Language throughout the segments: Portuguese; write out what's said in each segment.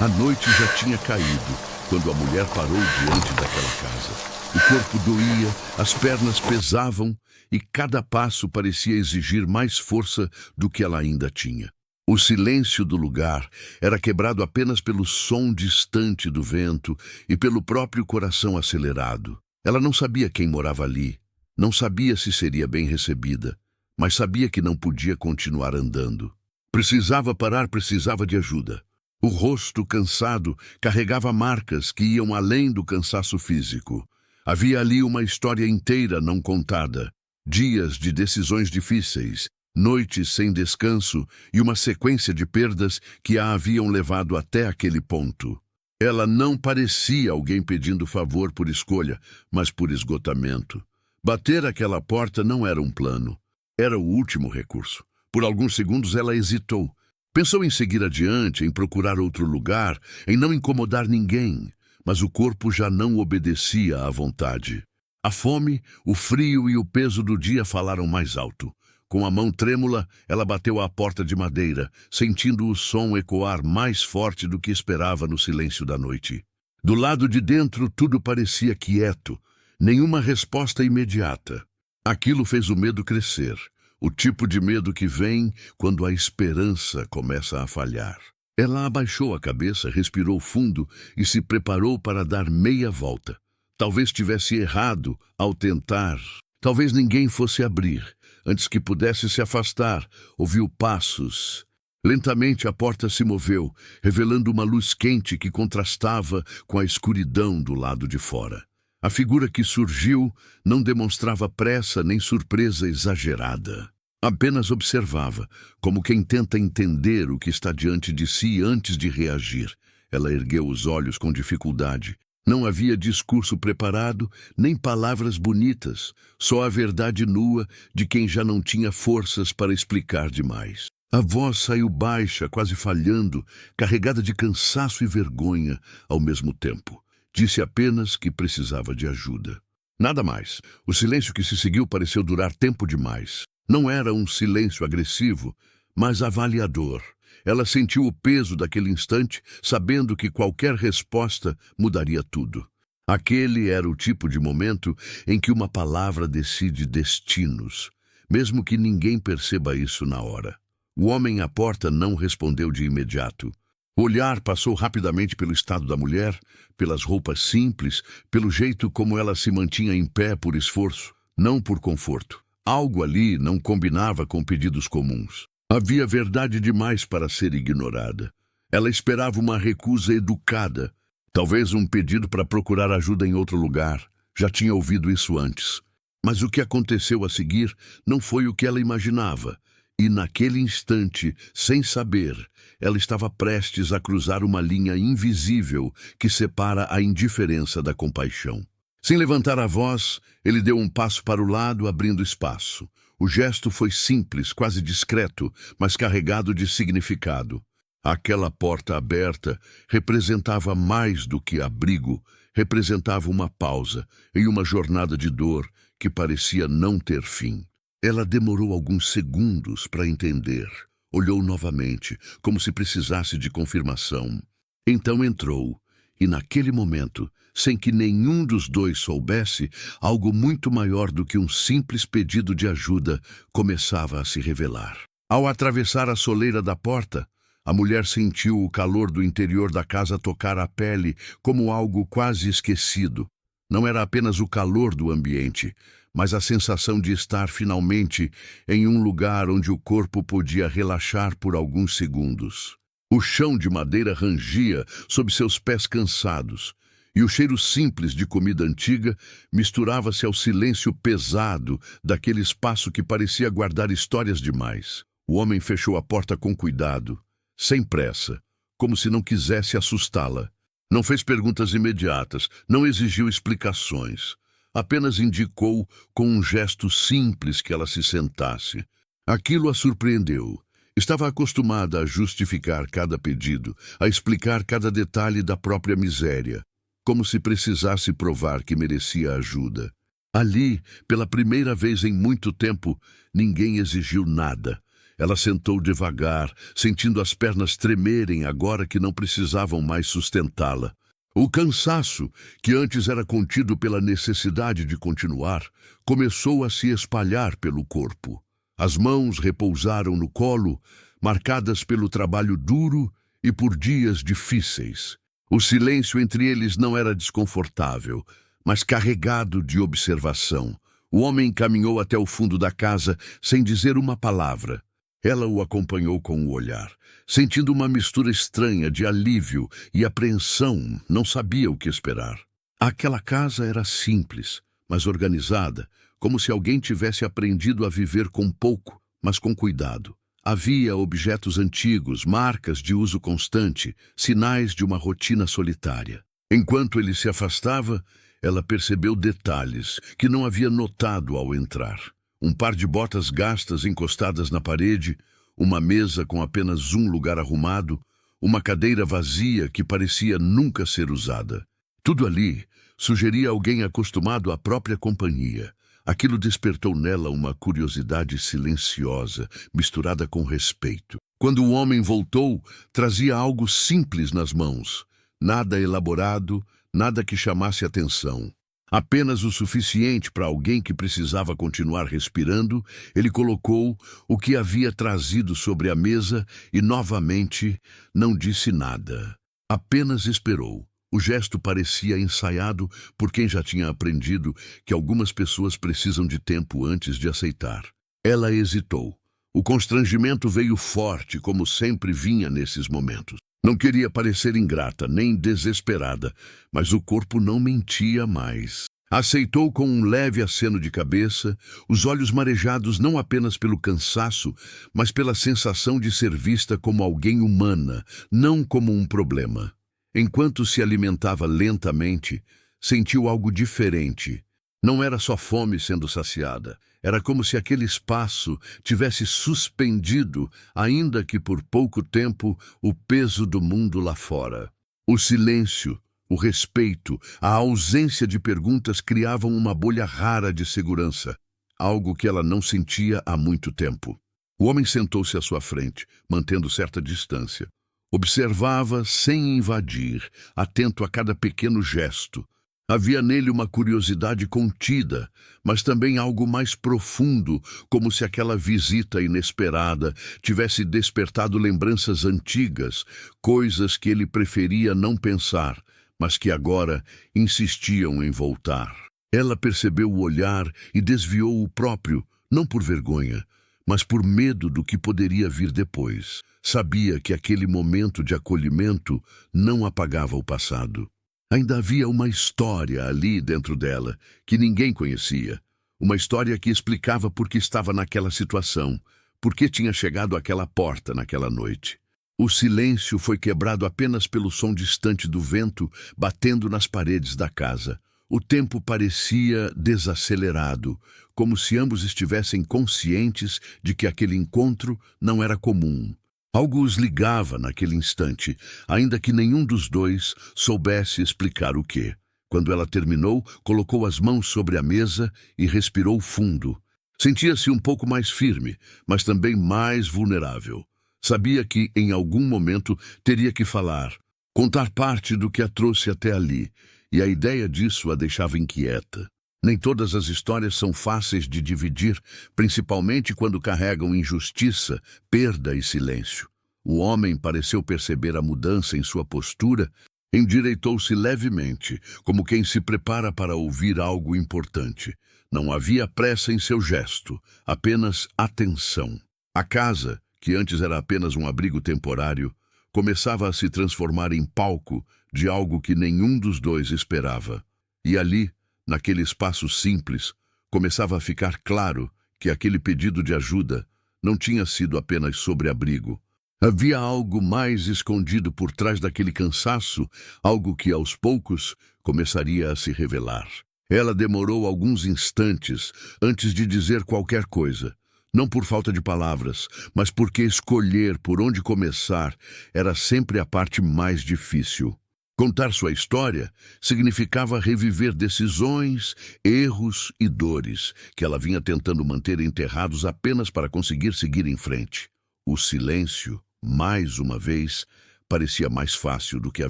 A noite já tinha caído quando a mulher parou diante daquela casa. O corpo doía, as pernas pesavam e cada passo parecia exigir mais força do que ela ainda tinha. O silêncio do lugar era quebrado apenas pelo som distante do vento e pelo próprio coração acelerado. Ela não sabia quem morava ali, não sabia se seria bem recebida, mas sabia que não podia continuar andando. Precisava parar, precisava de ajuda. O rosto cansado carregava marcas que iam além do cansaço físico. Havia ali uma história inteira não contada, dias de decisões difíceis, noites sem descanso e uma sequência de perdas que a haviam levado até aquele ponto. Ela não parecia alguém pedindo favor por escolha, mas por esgotamento. Bater aquela porta não era um plano, era o último recurso. Por alguns segundos ela hesitou. Pensou em seguir adiante, em procurar outro lugar, em não incomodar ninguém, mas o corpo já não obedecia à vontade. A fome, o frio e o peso do dia falaram mais alto. Com a mão trêmula, ela bateu à porta de madeira, sentindo o som ecoar mais forte do que esperava no silêncio da noite. Do lado de dentro, tudo parecia quieto, nenhuma resposta imediata. Aquilo fez o medo crescer. O tipo de medo que vem quando a esperança começa a falhar. Ela abaixou a cabeça, respirou fundo e se preparou para dar meia volta. Talvez tivesse errado ao tentar. Talvez ninguém fosse abrir. Antes que pudesse se afastar, ouviu passos. Lentamente a porta se moveu, revelando uma luz quente que contrastava com a escuridão do lado de fora. A figura que surgiu não demonstrava pressa nem surpresa exagerada. Apenas observava, como quem tenta entender o que está diante de si antes de reagir. Ela ergueu os olhos com dificuldade. Não havia discurso preparado, nem palavras bonitas, só a verdade nua de quem já não tinha forças para explicar demais. A voz saiu baixa, quase falhando, carregada de cansaço e vergonha ao mesmo tempo. Disse apenas que precisava de ajuda. Nada mais. O silêncio que se seguiu pareceu durar tempo demais. Não era um silêncio agressivo, mas avaliador. Ela sentiu o peso daquele instante, sabendo que qualquer resposta mudaria tudo. Aquele era o tipo de momento em que uma palavra decide destinos, mesmo que ninguém perceba isso na hora. O homem à porta não respondeu de imediato. O olhar passou rapidamente pelo estado da mulher, pelas roupas simples, pelo jeito como ela se mantinha em pé por esforço, não por conforto. Algo ali não combinava com pedidos comuns. Havia verdade demais para ser ignorada. Ela esperava uma recusa educada, talvez um pedido para procurar ajuda em outro lugar. Já tinha ouvido isso antes. Mas o que aconteceu a seguir não foi o que ela imaginava. E naquele instante, sem saber, ela estava prestes a cruzar uma linha invisível que separa a indiferença da compaixão. Sem levantar a voz, ele deu um passo para o lado, abrindo espaço. O gesto foi simples, quase discreto, mas carregado de significado. Aquela porta aberta representava mais do que abrigo, representava uma pausa em uma jornada de dor que parecia não ter fim. Ela demorou alguns segundos para entender. Olhou novamente, como se precisasse de confirmação. Então entrou, e naquele momento, sem que nenhum dos dois soubesse, algo muito maior do que um simples pedido de ajuda começava a se revelar. Ao atravessar a soleira da porta, a mulher sentiu o calor do interior da casa tocar a pele como algo quase esquecido. Não era apenas o calor do ambiente, mas a sensação de estar finalmente em um lugar onde o corpo podia relaxar por alguns segundos. O chão de madeira rangia sob seus pés cansados, e o cheiro simples de comida antiga misturava-se ao silêncio pesado daquele espaço que parecia guardar histórias demais. O homem fechou a porta com cuidado, sem pressa, como se não quisesse assustá-la. Não fez perguntas imediatas, não exigiu explicações. Apenas indicou com um gesto simples que ela se sentasse. Aquilo a surpreendeu. Estava acostumada a justificar cada pedido, a explicar cada detalhe da própria miséria, como se precisasse provar que merecia ajuda. Ali, pela primeira vez em muito tempo, ninguém exigiu nada. Ela sentou devagar, sentindo as pernas tremerem agora que não precisavam mais sustentá-la. O cansaço, que antes era contido pela necessidade de continuar, começou a se espalhar pelo corpo. As mãos repousaram no colo, marcadas pelo trabalho duro e por dias difíceis. O silêncio entre eles não era desconfortável, mas carregado de observação. O homem caminhou até o fundo da casa sem dizer uma palavra. Ela o acompanhou com o olhar, sentindo uma mistura estranha de alívio e apreensão, não sabia o que esperar. Aquela casa era simples, mas organizada, como se alguém tivesse aprendido a viver com pouco, mas com cuidado. Havia objetos antigos, marcas de uso constante, sinais de uma rotina solitária. Enquanto ele se afastava, ela percebeu detalhes que não havia notado ao entrar. Um par de botas gastas encostadas na parede, uma mesa com apenas um lugar arrumado, uma cadeira vazia que parecia nunca ser usada. Tudo ali sugeria alguém acostumado à própria companhia. Aquilo despertou nela uma curiosidade silenciosa, misturada com respeito. Quando o homem voltou, trazia algo simples nas mãos. Nada elaborado, nada que chamasse atenção. Apenas o suficiente para alguém que precisava continuar respirando. Ele colocou o que havia trazido sobre a mesa e, novamente, não disse nada. Apenas esperou. O gesto parecia ensaiado por quem já tinha aprendido que algumas pessoas precisam de tempo antes de aceitar. Ela hesitou. O constrangimento veio forte, como sempre vinha nesses momentos. Não queria parecer ingrata, nem desesperada, mas o corpo não mentia mais. Aceitou com um leve aceno de cabeça, os olhos marejados não apenas pelo cansaço, mas pela sensação de ser vista como alguém humana, não como um problema. Enquanto se alimentava lentamente, sentiu algo diferente. Não era só fome sendo saciada. Era como se aquele espaço tivesse suspendido, ainda que por pouco tempo, o peso do mundo lá fora. O silêncio, o respeito, a ausência de perguntas criavam uma bolha rara de segurança, algo que ela não sentia há muito tempo. O homem sentou-se à sua frente, mantendo certa distância. Observava sem invadir, atento a cada pequeno gesto. Havia nele uma curiosidade contida, mas também algo mais profundo, como se aquela visita inesperada tivesse despertado lembranças antigas, coisas que ele preferia não pensar, mas que agora insistiam em voltar. Ela percebeu o olhar e desviou o próprio, não por vergonha, mas por medo do que poderia vir depois. Sabia que aquele momento de acolhimento não apagava o passado. Ainda havia uma história ali dentro dela, que ninguém conhecia. Uma história que explicava por que estava naquela situação, por que tinha chegado àquela porta naquela noite. O silêncio foi quebrado apenas pelo som distante do vento batendo nas paredes da casa. O tempo parecia desacelerado, como se ambos estivessem conscientes de que aquele encontro não era comum. Algo os ligava naquele instante, ainda que nenhum dos dois soubesse explicar o quê. Quando ela terminou, colocou as mãos sobre a mesa e respirou fundo. Sentia-se um pouco mais firme, mas também mais vulnerável. Sabia que, em algum momento, teria que falar, contar parte do que a trouxe até ali, e a ideia disso a deixava inquieta. Nem todas as histórias são fáceis de dividir, principalmente quando carregam injustiça, perda e silêncio. O homem pareceu perceber a mudança em sua postura, endireitou-se levemente, como quem se prepara para ouvir algo importante. Não havia pressa em seu gesto, apenas atenção. A casa, que antes era apenas um abrigo temporário, começava a se transformar em palco de algo que nenhum dos dois esperava. E ali, naquele espaço simples, começava a ficar claro que aquele pedido de ajuda não tinha sido apenas sobre abrigo. Havia algo mais escondido por trás daquele cansaço, algo que aos poucos começaria a se revelar. Ela demorou alguns instantes antes de dizer qualquer coisa, não por falta de palavras, mas porque escolher por onde começar era sempre a parte mais difícil. Contar sua história significava reviver decisões, erros e dores que ela vinha tentando manter enterrados apenas para conseguir seguir em frente. O silêncio, mais uma vez, parecia mais fácil do que a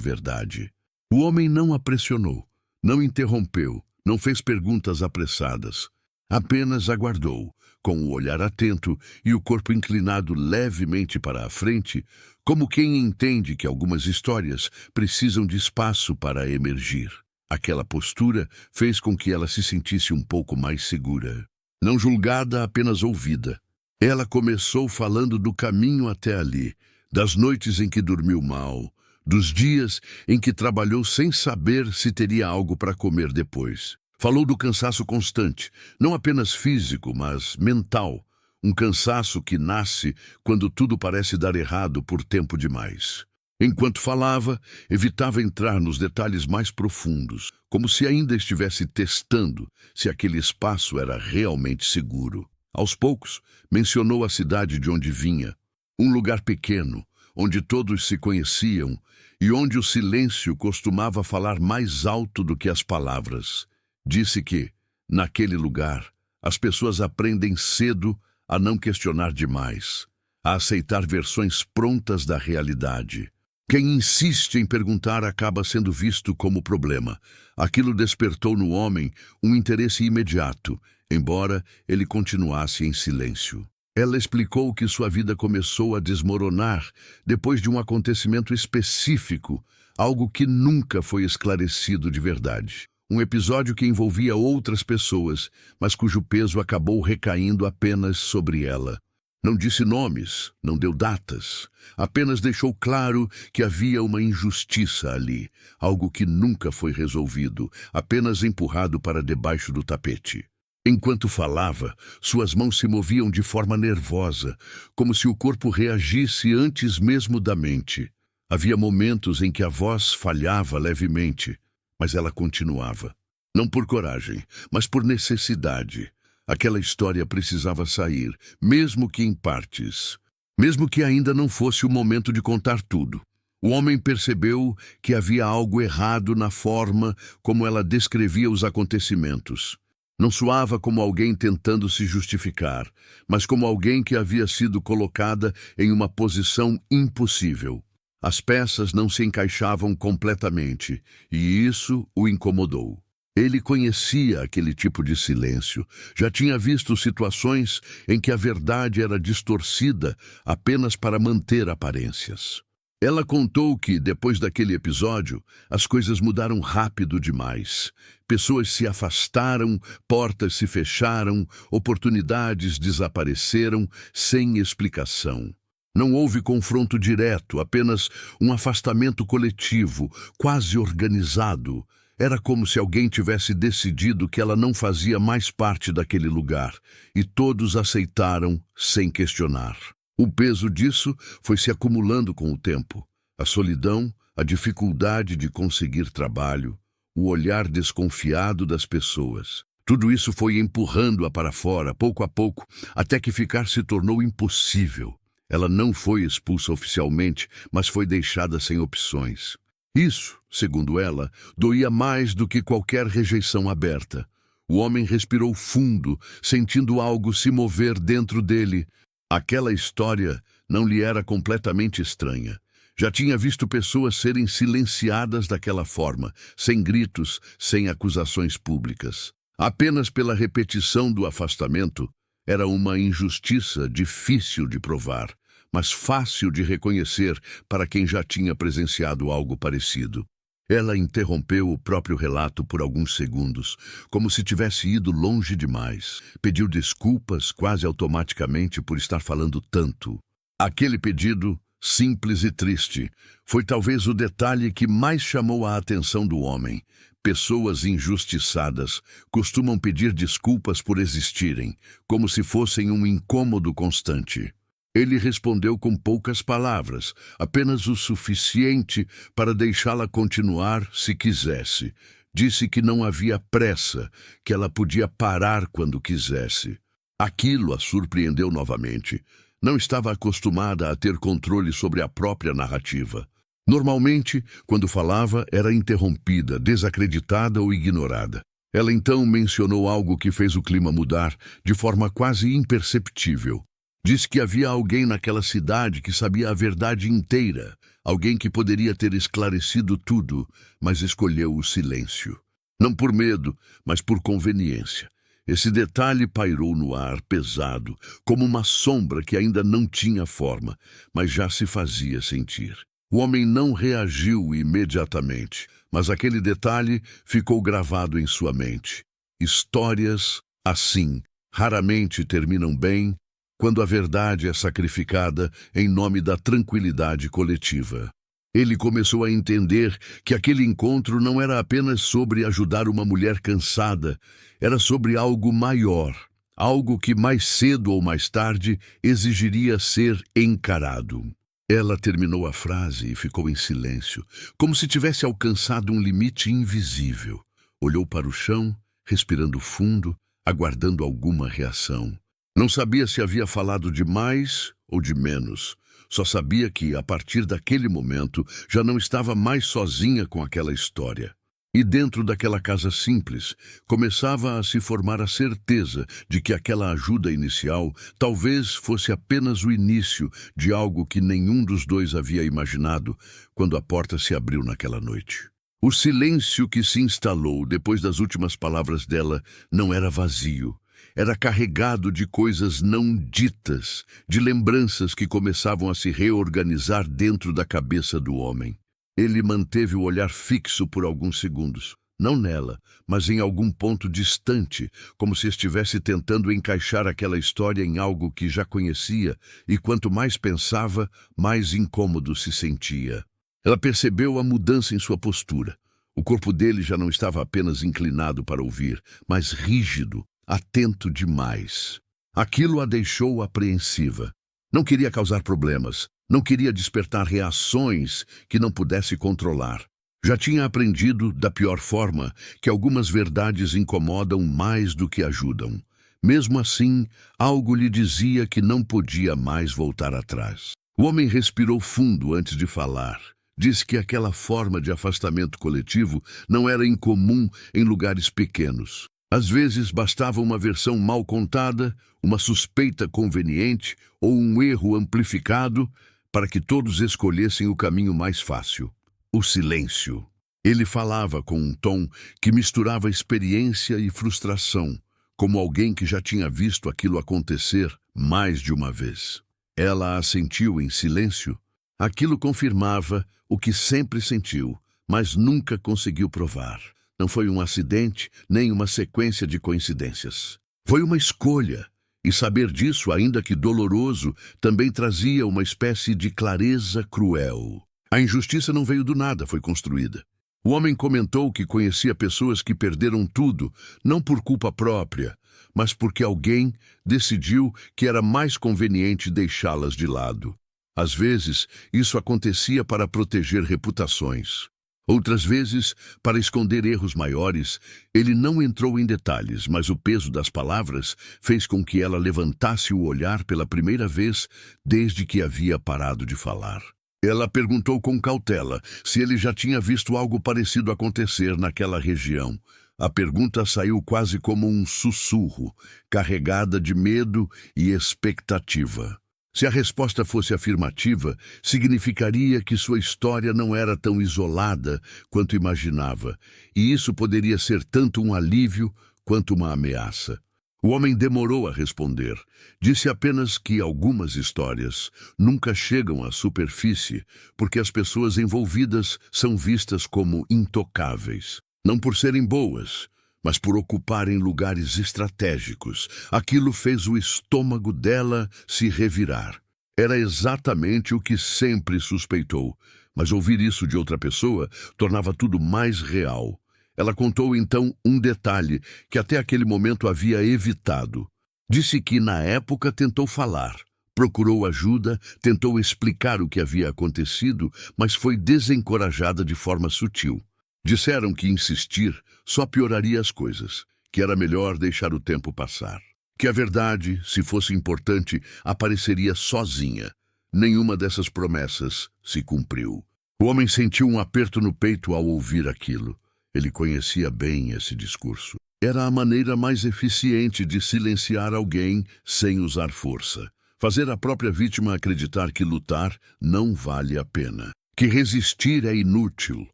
verdade. O homem não a pressionou, não interrompeu, não fez perguntas apressadas. Apenas aguardou, com o olhar atento e o corpo inclinado levemente para a frente, como quem entende que algumas histórias precisam de espaço para emergir. Aquela postura fez com que ela se sentisse um pouco mais segura. Não julgada, apenas ouvida. Ela começou falando do caminho até ali, das noites em que dormiu mal, dos dias em que trabalhou sem saber se teria algo para comer depois. Falou do cansaço constante, não apenas físico, mas mental. Um cansaço que nasce quando tudo parece dar errado por tempo demais. Enquanto falava, evitava entrar nos detalhes mais profundos, como se ainda estivesse testando se aquele espaço era realmente seguro. Aos poucos, mencionou a cidade de onde vinha, um lugar pequeno, onde todos se conheciam e onde o silêncio costumava falar mais alto do que as palavras. Disse que, naquele lugar, as pessoas aprendem cedo a não questionar demais, a aceitar versões prontas da realidade. Quem insiste em perguntar acaba sendo visto como problema. Aquilo despertou no homem um interesse imediato, embora ele continuasse em silêncio. Ela explicou que sua vida começou a desmoronar depois de um acontecimento específico, algo que nunca foi esclarecido de verdade. Um episódio que envolvia outras pessoas, mas cujo peso acabou recaindo apenas sobre ela. Não disse nomes, não deu datas, apenas deixou claro que havia uma injustiça ali, algo que nunca foi resolvido, apenas empurrado para debaixo do tapete. Enquanto falava, suas mãos se moviam de forma nervosa, como se o corpo reagisse antes mesmo da mente. Havia momentos em que a voz falhava levemente, mas ela continuava. Não por coragem, mas por necessidade. Aquela história precisava sair, mesmo que em partes. Mesmo que ainda não fosse o momento de contar tudo. O homem percebeu que havia algo errado na forma como ela descrevia os acontecimentos. Não soava como alguém tentando se justificar, mas como alguém que havia sido colocada em uma posição impossível. As peças não se encaixavam completamente, e isso o incomodou. Ele conhecia aquele tipo de silêncio, já tinha visto situações em que a verdade era distorcida apenas para manter aparências. Ela contou que, depois daquele episódio, as coisas mudaram rápido demais. Pessoas se afastaram, portas se fecharam, oportunidades desapareceram sem explicação. Não houve confronto direto, apenas um afastamento coletivo, quase organizado. Era como se alguém tivesse decidido que ela não fazia mais parte daquele lugar, e todos aceitaram sem questionar. O peso disso foi se acumulando com o tempo. A solidão, a dificuldade de conseguir trabalho, o olhar desconfiado das pessoas. Tudo isso foi empurrando-a para fora, pouco a pouco, até que ficar se tornou impossível. Ela não foi expulsa oficialmente, mas foi deixada sem opções. Isso, segundo ela, doía mais do que qualquer rejeição aberta. O homem respirou fundo, sentindo algo se mover dentro dele. Aquela história não lhe era completamente estranha. Já tinha visto pessoas serem silenciadas daquela forma, sem gritos, sem acusações públicas. Apenas pela repetição do afastamento, era uma injustiça difícil de provar, mas fácil de reconhecer para quem já tinha presenciado algo parecido. Ela interrompeu o próprio relato por alguns segundos, como se tivesse ido longe demais. Pediu desculpas quase automaticamente por estar falando tanto. Aquele pedido, simples e triste, foi talvez o detalhe que mais chamou a atenção do homem. Pessoas injustiçadas costumam pedir desculpas por existirem, como se fossem um incômodo constante. Ele respondeu com poucas palavras, apenas o suficiente para deixá-la continuar se quisesse. Disse que não havia pressa, que ela podia parar quando quisesse. Aquilo a surpreendeu novamente. Não estava acostumada a ter controle sobre a própria narrativa. Normalmente, quando falava, era interrompida, desacreditada ou ignorada. Ela então mencionou algo que fez o clima mudar de forma quase imperceptível. Disse que havia alguém naquela cidade que sabia a verdade inteira, alguém que poderia ter esclarecido tudo, mas escolheu o silêncio. Não por medo, mas por conveniência. Esse detalhe pairou no ar pesado, como uma sombra que ainda não tinha forma, mas já se fazia sentir. O homem não reagiu imediatamente, mas aquele detalhe ficou gravado em sua mente. Histórias assim raramente terminam bem quando a verdade é sacrificada em nome da tranquilidade coletiva. Ele começou a entender que aquele encontro não era apenas sobre ajudar uma mulher cansada, era sobre algo maior, algo que mais cedo ou mais tarde exigiria ser encarado. Ela terminou a frase e ficou em silêncio, como se tivesse alcançado um limite invisível. Olhou para o chão, respirando fundo, aguardando alguma reação. Não sabia se havia falado de mais ou de menos. Só sabia que, a partir daquele momento, já não estava mais sozinha com aquela história. E dentro daquela casa simples, começava a se formar a certeza de que aquela ajuda inicial talvez fosse apenas o início de algo que nenhum dos dois havia imaginado quando a porta se abriu naquela noite. O silêncio que se instalou depois das últimas palavras dela não era vazio. Era carregado de coisas não ditas, de lembranças que começavam a se reorganizar dentro da cabeça do homem. Ele manteve o olhar fixo por alguns segundos, não nela, mas em algum ponto distante, como se estivesse tentando encaixar aquela história em algo que já conhecia, e quanto mais pensava, mais incômodo se sentia. Ela percebeu a mudança em sua postura. O corpo dele já não estava apenas inclinado para ouvir, mas rígido, atento demais. Aquilo a deixou apreensiva. Não queria causar problemas, não queria despertar reações que não pudesse controlar. Já tinha aprendido, da pior forma, que algumas verdades incomodam mais do que ajudam. Mesmo assim, algo lhe dizia que não podia mais voltar atrás. O homem respirou fundo antes de falar. Disse que aquela forma de afastamento coletivo não era incomum em lugares pequenos. Às vezes bastava uma versão mal contada, uma suspeita conveniente ou um erro amplificado para que todos escolhessem o caminho mais fácil: o silêncio. Ele falava com um tom que misturava experiência e frustração, como alguém que já tinha visto aquilo acontecer mais de uma vez. Ela assentiu em silêncio. Aquilo confirmava o que sempre sentiu, mas nunca conseguiu provar. Não foi um acidente, nem uma sequência de coincidências. Foi uma escolha, e saber disso, ainda que doloroso, também trazia uma espécie de clareza cruel. A injustiça não veio do nada, foi construída. O homem comentou que conhecia pessoas que perderam tudo, não por culpa própria, mas porque alguém decidiu que era mais conveniente deixá-las de lado. Às vezes, isso acontecia para proteger reputações. Outras vezes, para esconder erros maiores. Ele não entrou em detalhes, mas o peso das palavras fez com que ela levantasse o olhar pela primeira vez desde que havia parado de falar. Ela perguntou com cautela se ele já tinha visto algo parecido acontecer naquela região. A pergunta saiu quase como um sussurro, carregada de medo e expectativa. Se a resposta fosse afirmativa, significaria que sua história não era tão isolada quanto imaginava, e isso poderia ser tanto um alívio quanto uma ameaça. O homem demorou a responder. Disse apenas que algumas histórias nunca chegam à superfície porque as pessoas envolvidas são vistas como intocáveis. Não por serem boas, mas por ocuparem lugares estratégicos. Aquilo fez o estômago dela se revirar. Era exatamente o que sempre suspeitou, mas ouvir isso de outra pessoa tornava tudo mais real. Ela contou então um detalhe que até aquele momento havia evitado. Disse que na época tentou falar, procurou ajuda, tentou explicar o que havia acontecido, mas foi desencorajada de forma sutil. Disseram que insistir só pioraria as coisas, que era melhor deixar o tempo passar. Que a verdade, se fosse importante, apareceria sozinha. Nenhuma dessas promessas se cumpriu. O homem sentiu um aperto no peito ao ouvir aquilo. Ele conhecia bem esse discurso. Era a maneira mais eficiente de silenciar alguém sem usar força. Fazer a própria vítima acreditar que lutar não vale a pena, que resistir é inútil,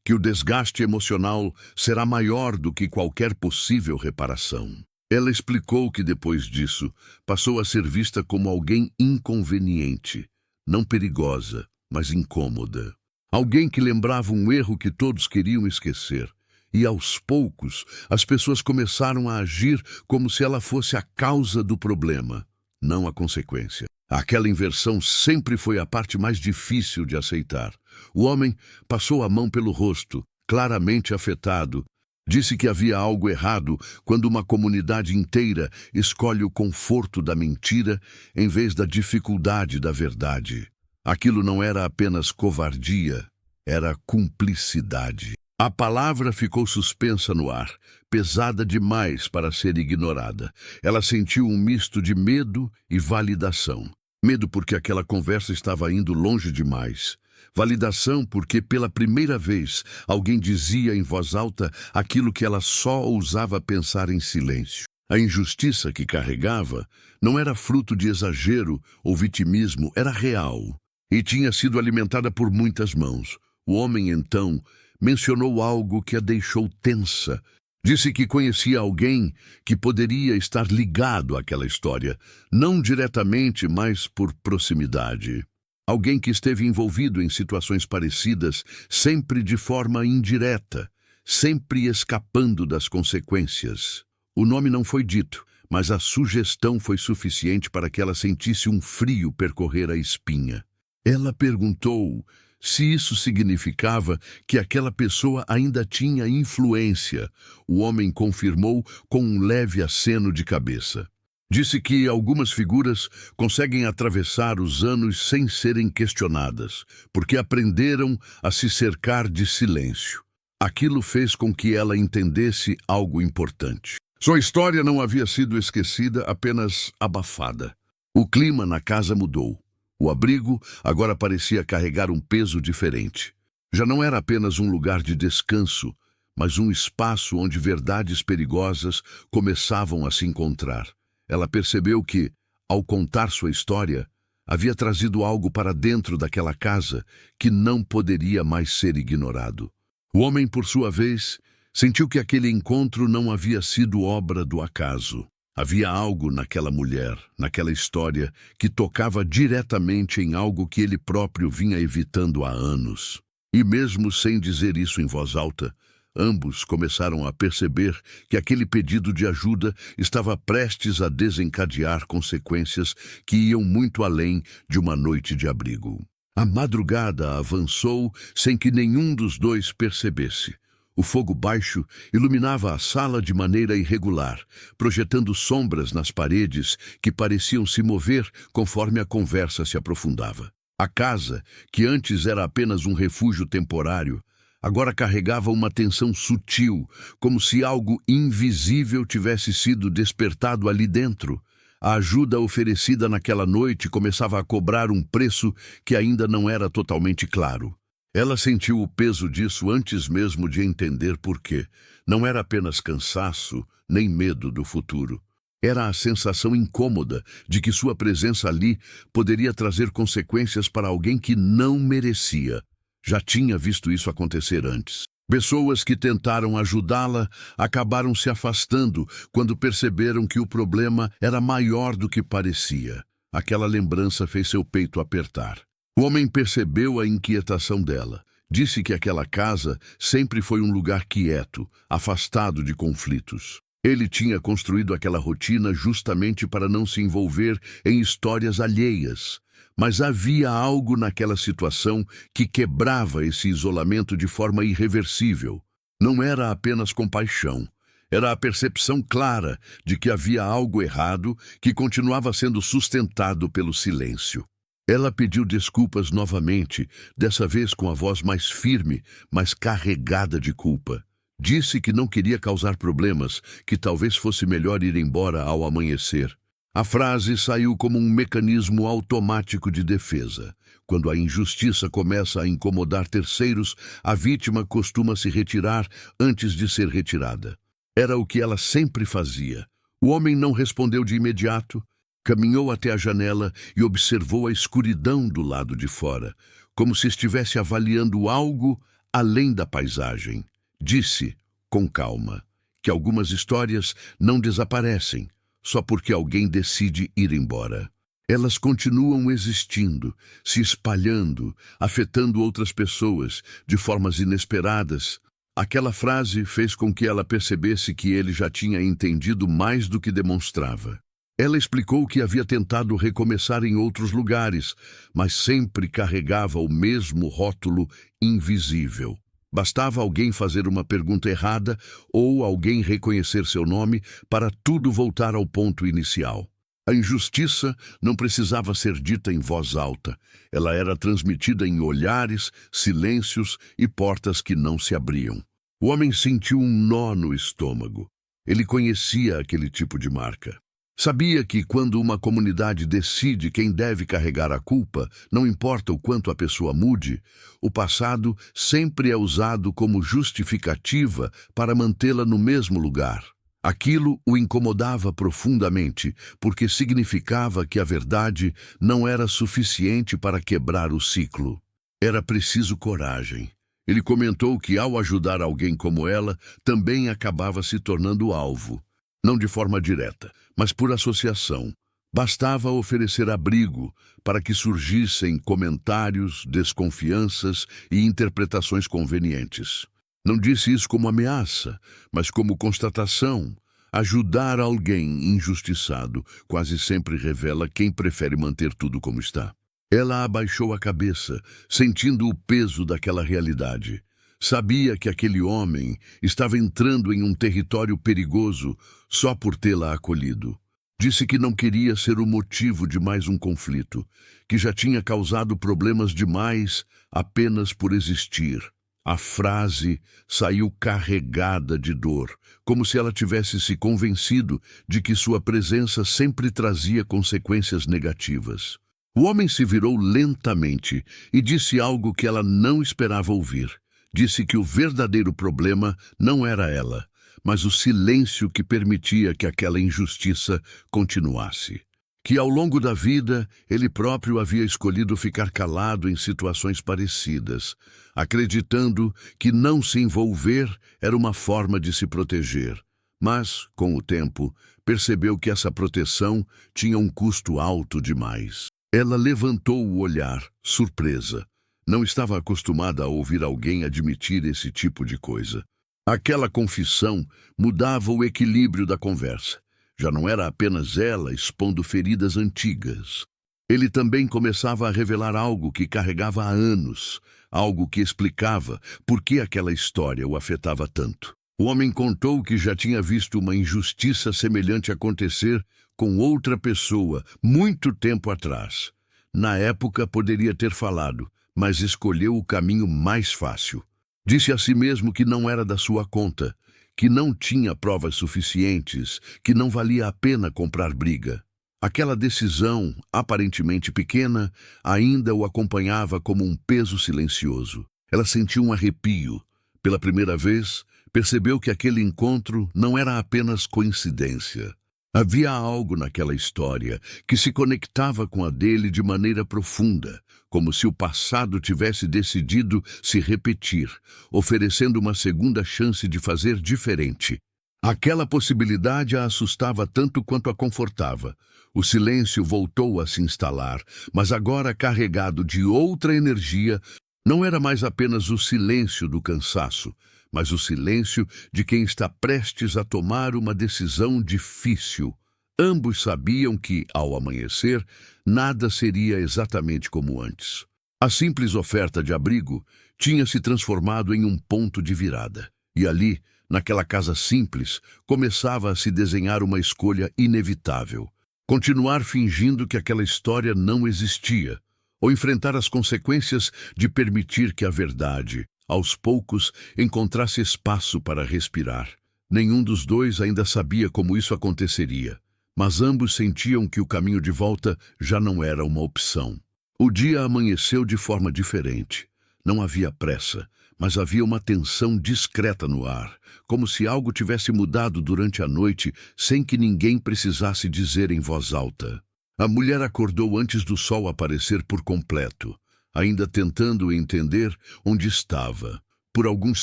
que o desgaste emocional será maior do que qualquer possível reparação. Ela explicou que depois disso passou a ser vista como alguém inconveniente, não perigosa, mas incômoda. Alguém que lembrava um erro que todos queriam esquecer. E aos poucos, as pessoas começaram a agir como se ela fosse a causa do problema, não a consequência. Aquela inversão sempre foi a parte mais difícil de aceitar. O homem passou a mão pelo rosto, claramente afetado. Disse que havia algo errado quando uma comunidade inteira escolhe o conforto da mentira em vez da dificuldade da verdade. Aquilo não era apenas covardia, era cumplicidade. A palavra ficou suspensa no ar, pesada demais para ser ignorada. Ela sentiu um misto de medo e validação. Medo porque aquela conversa estava indo longe demais. Validação porque, pela primeira vez, alguém dizia em voz alta aquilo que ela só ousava pensar em silêncio. A injustiça que carregava não era fruto de exagero ou vitimismo, era real. E tinha sido alimentada por muitas mãos. O homem, então, mencionou algo que a deixou tensa. Disse que conhecia alguém que poderia estar ligado àquela história, não diretamente, mas por proximidade. Alguém que esteve envolvido em situações parecidas, sempre de forma indireta, sempre escapando das consequências. O nome não foi dito, mas a sugestão foi suficiente para que ela sentisse um frio percorrer a espinha. Ela perguntou se isso significava que aquela pessoa ainda tinha influência. O homem confirmou com um leve aceno de cabeça. Disse que algumas figuras conseguem atravessar os anos sem serem questionadas, porque aprenderam a se cercar de silêncio. Aquilo fez com que ela entendesse algo importante. Sua história não havia sido esquecida, apenas abafada. O clima na casa mudou. O abrigo agora parecia carregar um peso diferente. Já não era apenas um lugar de descanso, mas um espaço onde verdades perigosas começavam a se encontrar. Ela percebeu que, ao contar sua história, havia trazido algo para dentro daquela casa que não poderia mais ser ignorado. O homem, por sua vez, sentiu que aquele encontro não havia sido obra do acaso. Havia algo naquela mulher, naquela história, que tocava diretamente em algo que ele próprio vinha evitando há anos. E mesmo sem dizer isso em voz alta, ambos começaram a perceber que aquele pedido de ajuda estava prestes a desencadear consequências que iam muito além de uma noite de abrigo. A madrugada avançou sem que nenhum dos dois percebesse. O fogo baixo iluminava a sala de maneira irregular, projetando sombras nas paredes que pareciam se mover conforme a conversa se aprofundava. A casa, que antes era apenas um refúgio temporário, agora carregava uma tensão sutil, como se algo invisível tivesse sido despertado ali dentro. A ajuda oferecida naquela noite começava a cobrar um preço que ainda não era totalmente claro. Ela sentiu o peso disso antes mesmo de entender por quê. Não era apenas cansaço, nem medo do futuro. Era a sensação incômoda de que sua presença ali poderia trazer consequências para alguém que não merecia. Já tinha visto isso acontecer antes. Pessoas que tentaram ajudá-la acabaram se afastando quando perceberam que o problema era maior do que parecia. Aquela lembrança fez seu peito apertar. O homem percebeu a inquietação dela. Disse que aquela casa sempre foi um lugar quieto, afastado de conflitos. Ele tinha construído aquela rotina justamente para não se envolver em histórias alheias. Mas havia algo naquela situação que quebrava esse isolamento de forma irreversível. Não era apenas compaixão. Era a percepção clara de que havia algo errado que continuava sendo sustentado pelo silêncio. Ela pediu desculpas novamente, dessa vez com a voz mais firme, mas carregada de culpa. Disse que não queria causar problemas, que talvez fosse melhor ir embora ao amanhecer. A frase saiu como um mecanismo automático de defesa. Quando a injustiça começa a incomodar terceiros, a vítima costuma se retirar antes de ser retirada. Era o que ela sempre fazia. O homem não respondeu de imediato, caminhou até a janela e observou a escuridão do lado de fora, como se estivesse avaliando algo além da paisagem. Disse, com calma, que algumas histórias não desaparecem só porque alguém decide ir embora. Elas continuam existindo, se espalhando, afetando outras pessoas de formas inesperadas. Aquela frase fez com que ela percebesse que ele já tinha entendido mais do que demonstrava. Ela explicou que havia tentado recomeçar em outros lugares, mas sempre carregava o mesmo rótulo invisível. Bastava alguém fazer uma pergunta errada ou alguém reconhecer seu nome para tudo voltar ao ponto inicial. A injustiça não precisava ser dita em voz alta. Ela era transmitida em olhares, silêncios e portas que não se abriam. O homem sentiu um nó no estômago. Ele conhecia aquele tipo de marca. Sabia que quando uma comunidade decide quem deve carregar a culpa, não importa o quanto a pessoa mude, o passado sempre é usado como justificativa para mantê-la no mesmo lugar. Aquilo o incomodava profundamente, porque significava que a verdade não era suficiente para quebrar o ciclo. Era preciso coragem. Ele comentou que ao ajudar alguém como ela, também acabava se tornando alvo. Não de forma direta, mas por associação. Bastava oferecer abrigo para que surgissem comentários, desconfianças e interpretações convenientes. Não disse isso como ameaça, mas como constatação. Ajudar alguém injustiçado quase sempre revela quem prefere manter tudo como está. Ela abaixou a cabeça, sentindo o peso daquela realidade. Sabia que aquele homem estava entrando em um território perigoso só por tê-la acolhido. Disse que não queria ser o motivo de mais um conflito, que já tinha causado problemas demais apenas por existir. A frase saiu carregada de dor, como se ela tivesse se convencido de que sua presença sempre trazia consequências negativas. O homem se virou lentamente e disse algo que ela não esperava ouvir. Disse que o verdadeiro problema não era ela, mas o silêncio que permitia que aquela injustiça continuasse. Que ao longo da vida, ele próprio havia escolhido ficar calado em situações parecidas, acreditando que não se envolver era uma forma de se proteger. Mas, com o tempo, percebeu que essa proteção tinha um custo alto demais. Ela levantou o olhar, surpresa. Não estava acostumada a ouvir alguém admitir esse tipo de coisa. Aquela confissão mudava o equilíbrio da conversa. Já não era apenas ela expondo feridas antigas. Ele também começava a revelar algo que carregava há anos, algo que explicava por que aquela história o afetava tanto. O homem contou que já tinha visto uma injustiça semelhante acontecer com outra pessoa muito tempo atrás. Na época poderia ter falado, mas escolheu o caminho mais fácil. Disse a si mesmo que não era da sua conta, que não tinha provas suficientes, que não valia a pena comprar briga. Aquela decisão, aparentemente pequena, ainda o acompanhava como um peso silencioso. Ela sentiu um arrepio. Pela primeira vez, percebeu que aquele encontro não era apenas coincidência. Havia algo naquela história que se conectava com a dele de maneira profunda, como se o passado tivesse decidido se repetir, oferecendo uma segunda chance de fazer diferente. Aquela possibilidade a assustava tanto quanto a confortava. O silêncio voltou a se instalar, mas agora carregado de outra energia. Não era mais apenas o silêncio do cansaço, mas o silêncio de quem está prestes a tomar uma decisão difícil. Ambos sabiam que, ao amanhecer, nada seria exatamente como antes. A simples oferta de abrigo tinha se transformado em um ponto de virada. E ali, naquela casa simples, começava a se desenhar uma escolha inevitável. Continuar fingindo que aquela história não existia, ou enfrentar as consequências de permitir que a verdade, aos poucos, encontrasse espaço para respirar. Nenhum dos dois ainda sabia como isso aconteceria, mas ambos sentiam que o caminho de volta já não era uma opção. O dia amanheceu de forma diferente. Não havia pressa, mas havia uma tensão discreta no ar, como se algo tivesse mudado durante a noite sem que ninguém precisasse dizer em voz alta. A mulher acordou antes do sol aparecer por completo, ainda tentando entender onde estava. Por alguns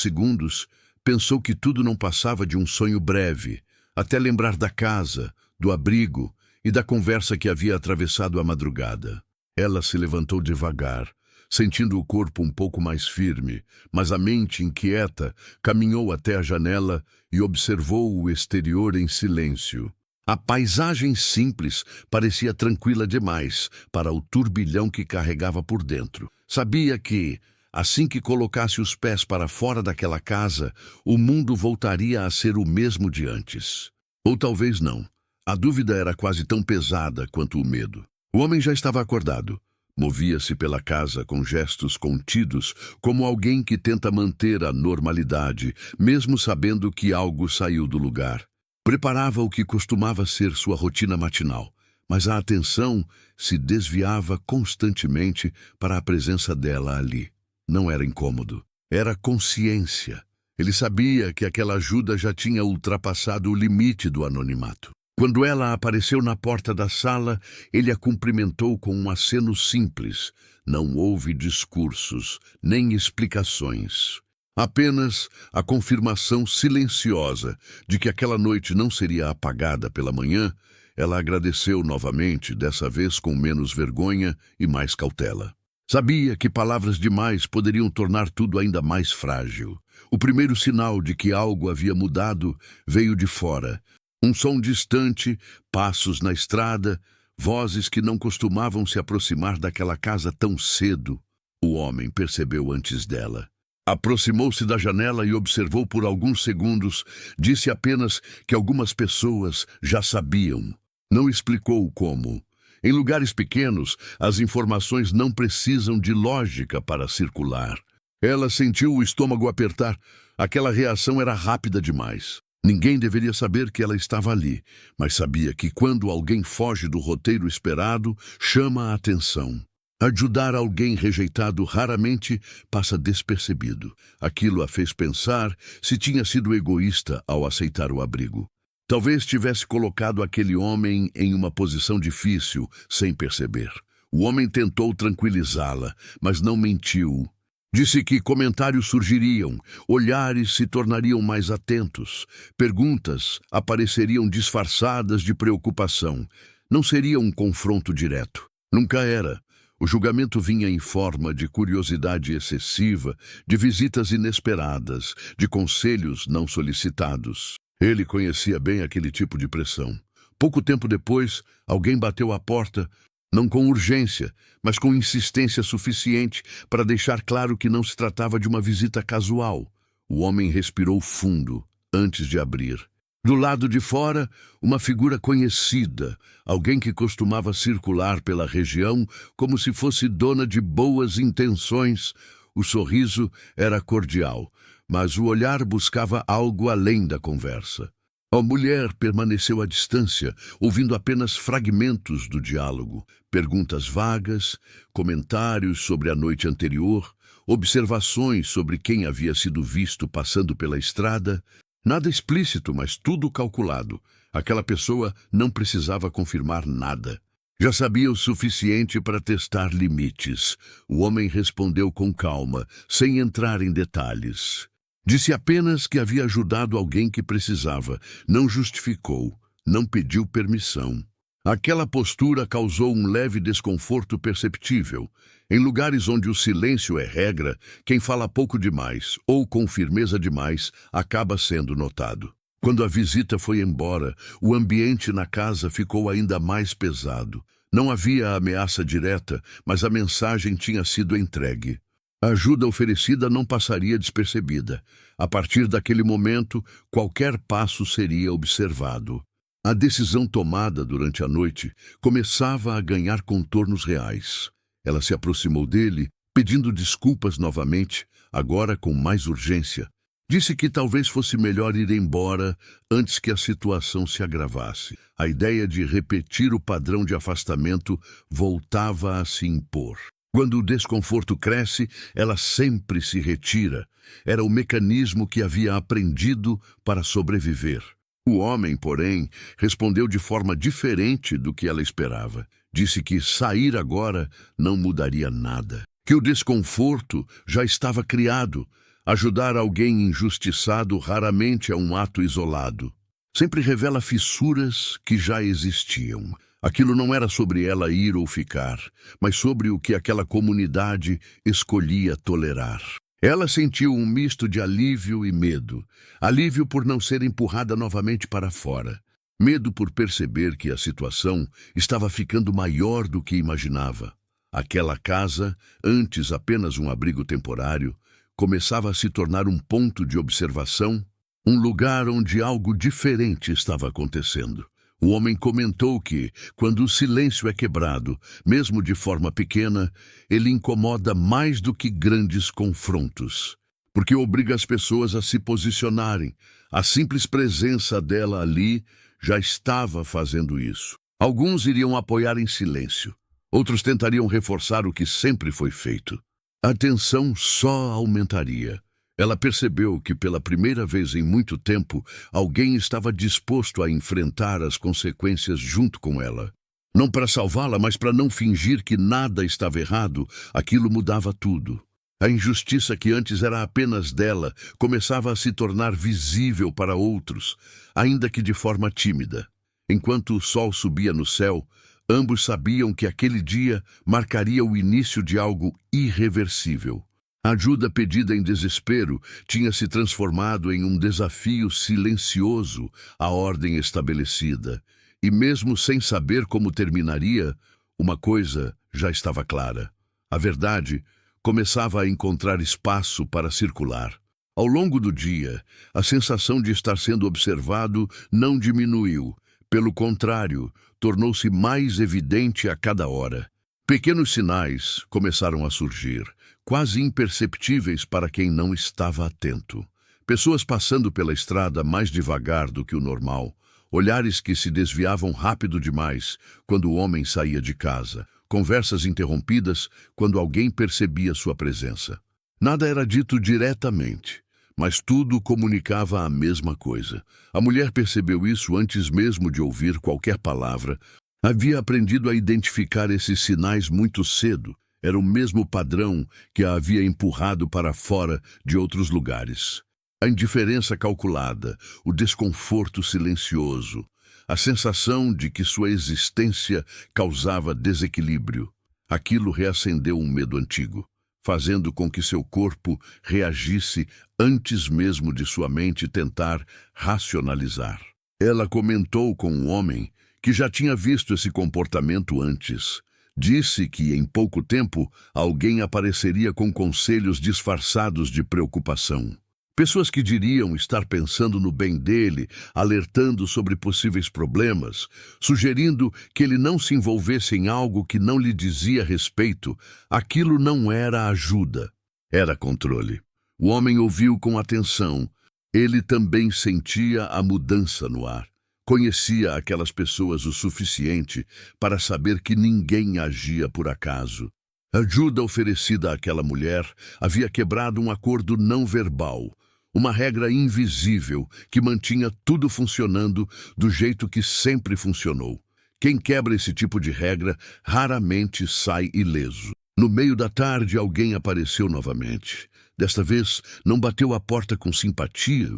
segundos, pensou que tudo não passava de um sonho breve, até lembrar da casa, do abrigo e da conversa que havia atravessado a madrugada. Ela se levantou devagar, sentindo o corpo um pouco mais firme, mas a mente inquieta caminhou até a janela e observou o exterior em silêncio. A paisagem simples parecia tranquila demais para o turbilhão que carregava por dentro. Sabia que, assim que colocasse os pés para fora daquela casa, o mundo voltaria a ser o mesmo de antes. Ou talvez não. A dúvida era quase tão pesada quanto o medo. O homem já estava acordado. Movia-se pela casa com gestos contidos, como alguém que tenta manter a normalidade, mesmo sabendo que algo saiu do lugar. Preparava o que costumava ser sua rotina matinal, mas a atenção se desviava constantemente para a presença dela ali. Não era incômodo, era consciência. Ele sabia que aquela ajuda já tinha ultrapassado o limite do anonimato. Quando ela apareceu na porta da sala, ele a cumprimentou com um aceno simples. Não houve discursos, nem explicações. Apenas a confirmação silenciosa de que aquela noite não seria apagada pela manhã. Ela agradeceu novamente, dessa vez com menos vergonha e mais cautela. Sabia que palavras demais poderiam tornar tudo ainda mais frágil. O primeiro sinal de que algo havia mudado veio de fora. Um som distante, passos na estrada, vozes que não costumavam se aproximar daquela casa tão cedo. O homem percebeu antes dela. Aproximou-se da janela e observou por alguns segundos. Disse apenas que algumas pessoas já sabiam. Não explicou como. Em lugares pequenos, as informações não precisam de lógica para circular. Ela sentiu o estômago apertar. Aquela reação era rápida demais. Ninguém deveria saber que ela estava ali, mas sabia que quando alguém foge do roteiro esperado, chama a atenção. Ajudar alguém rejeitado raramente passa despercebido. Aquilo a fez pensar se tinha sido egoísta ao aceitar o abrigo. Talvez tivesse colocado aquele homem em uma posição difícil, sem perceber. O homem tentou tranquilizá-la, mas não mentiu. Disse que comentários surgiriam, olhares se tornariam mais atentos, perguntas apareceriam disfarçadas de preocupação. Não seria um confronto direto. Nunca era. O julgamento vinha em forma de curiosidade excessiva, de visitas inesperadas, de conselhos não solicitados. Ele conhecia bem aquele tipo de pressão. Pouco tempo depois, alguém bateu à porta, não com urgência, mas com insistência suficiente para deixar claro que não se tratava de uma visita casual. O homem respirou fundo antes de abrir. Do lado de fora, uma figura conhecida, alguém que costumava circular pela região como se fosse dona de boas intenções. O sorriso era cordial, mas o olhar buscava algo além da conversa. A mulher permaneceu à distância, ouvindo apenas fragmentos do diálogo, perguntas vagas, comentários sobre a noite anterior, observações sobre quem havia sido visto passando pela estrada. Nada explícito, mas tudo calculado. Aquela pessoa não precisava confirmar nada. Já sabia o suficiente para testar limites. O homem respondeu com calma, sem entrar em detalhes. Disse apenas que havia ajudado alguém que precisava. Não justificou, não pediu permissão. Aquela postura causou um leve desconforto perceptível. Em lugares onde o silêncio é regra, quem fala pouco demais ou com firmeza demais acaba sendo notado. Quando a visita foi embora, o ambiente na casa ficou ainda mais pesado. Não havia ameaça direta, mas a mensagem tinha sido entregue. A ajuda oferecida não passaria despercebida. A partir daquele momento, qualquer passo seria observado. A decisão tomada durante a noite começava a ganhar contornos reais. Ela se aproximou dele, pedindo desculpas novamente, agora com mais urgência. Disse que talvez fosse melhor ir embora antes que a situação se agravasse. A ideia de repetir o padrão de afastamento voltava a se impor. Quando o desconforto cresce, ela sempre se retira. Era o mecanismo que havia aprendido para sobreviver. O homem, porém, respondeu de forma diferente do que ela esperava. Disse que sair agora não mudaria nada, que o desconforto já estava criado. Ajudar alguém injustiçado raramente é um ato isolado. Sempre revela fissuras que já existiam. Aquilo não era sobre ela ir ou ficar, mas sobre o que aquela comunidade escolhia tolerar. Ela sentiu um misto de alívio e medo. Alívio por não ser empurrada novamente para fora. Medo por perceber que a situação estava ficando maior do que imaginava. Aquela casa, antes apenas um abrigo temporário, começava a se tornar um ponto de observação, um lugar onde algo diferente estava acontecendo. O homem comentou que, quando o silêncio é quebrado, mesmo de forma pequena, ele incomoda mais do que grandes confrontos, porque obriga as pessoas a se posicionarem. A simples presença dela ali já estava fazendo isso. Alguns iriam apoiar em silêncio, outros tentariam reforçar o que sempre foi feito. A tensão só aumentaria. Ela percebeu que, pela primeira vez em muito tempo, alguém estava disposto a enfrentar as consequências junto com ela. Não para salvá-la, mas para não fingir que nada estava errado. Aquilo mudava tudo. A injustiça que antes era apenas dela começava a se tornar visível para outros, ainda que de forma tímida. Enquanto o sol subia no céu, ambos sabiam que aquele dia marcaria o início de algo irreversível. A ajuda pedida em desespero tinha se transformado em um desafio silencioso à ordem estabelecida. E mesmo sem saber como terminaria, uma coisa já estava clara. A verdade começava a encontrar espaço para circular. Ao longo do dia, a sensação de estar sendo observado não diminuiu. Pelo contrário, tornou-se mais evidente a cada hora. Pequenos sinais começaram a surgir, quase imperceptíveis para quem não estava atento. Pessoas passando pela estrada mais devagar do que o normal, olhares que se desviavam rápido demais quando o homem saía de casa, conversas interrompidas quando alguém percebia sua presença. Nada era dito diretamente, mas tudo comunicava a mesma coisa. A mulher percebeu isso antes mesmo de ouvir qualquer palavra. Havia aprendido a identificar esses sinais muito cedo. Era o mesmo padrão que a havia empurrado para fora de outros lugares. A indiferença calculada, o desconforto silencioso, a sensação de que sua existência causava desequilíbrio. Aquilo reacendeu um medo antigo, fazendo com que seu corpo reagisse antes mesmo de sua mente tentar racionalizar. Ela comentou com um homem que já tinha visto esse comportamento antes. Disse que, em pouco tempo, alguém apareceria com conselhos disfarçados de preocupação. Pessoas que diriam estar pensando no bem dele, alertando sobre possíveis problemas, sugerindo que ele não se envolvesse em algo que não lhe dizia respeito. Aquilo não era ajuda, era controle. O homem ouviu com atenção. Ele também sentia a mudança no ar. Conhecia aquelas pessoas o suficiente para saber que ninguém agia por acaso. A ajuda oferecida àquela mulher havia quebrado um acordo não verbal, uma regra invisível que mantinha tudo funcionando do jeito que sempre funcionou. Quem quebra esse tipo de regra raramente sai ileso. No meio da tarde, alguém apareceu novamente. Desta vez, não bateu a porta com simpatia.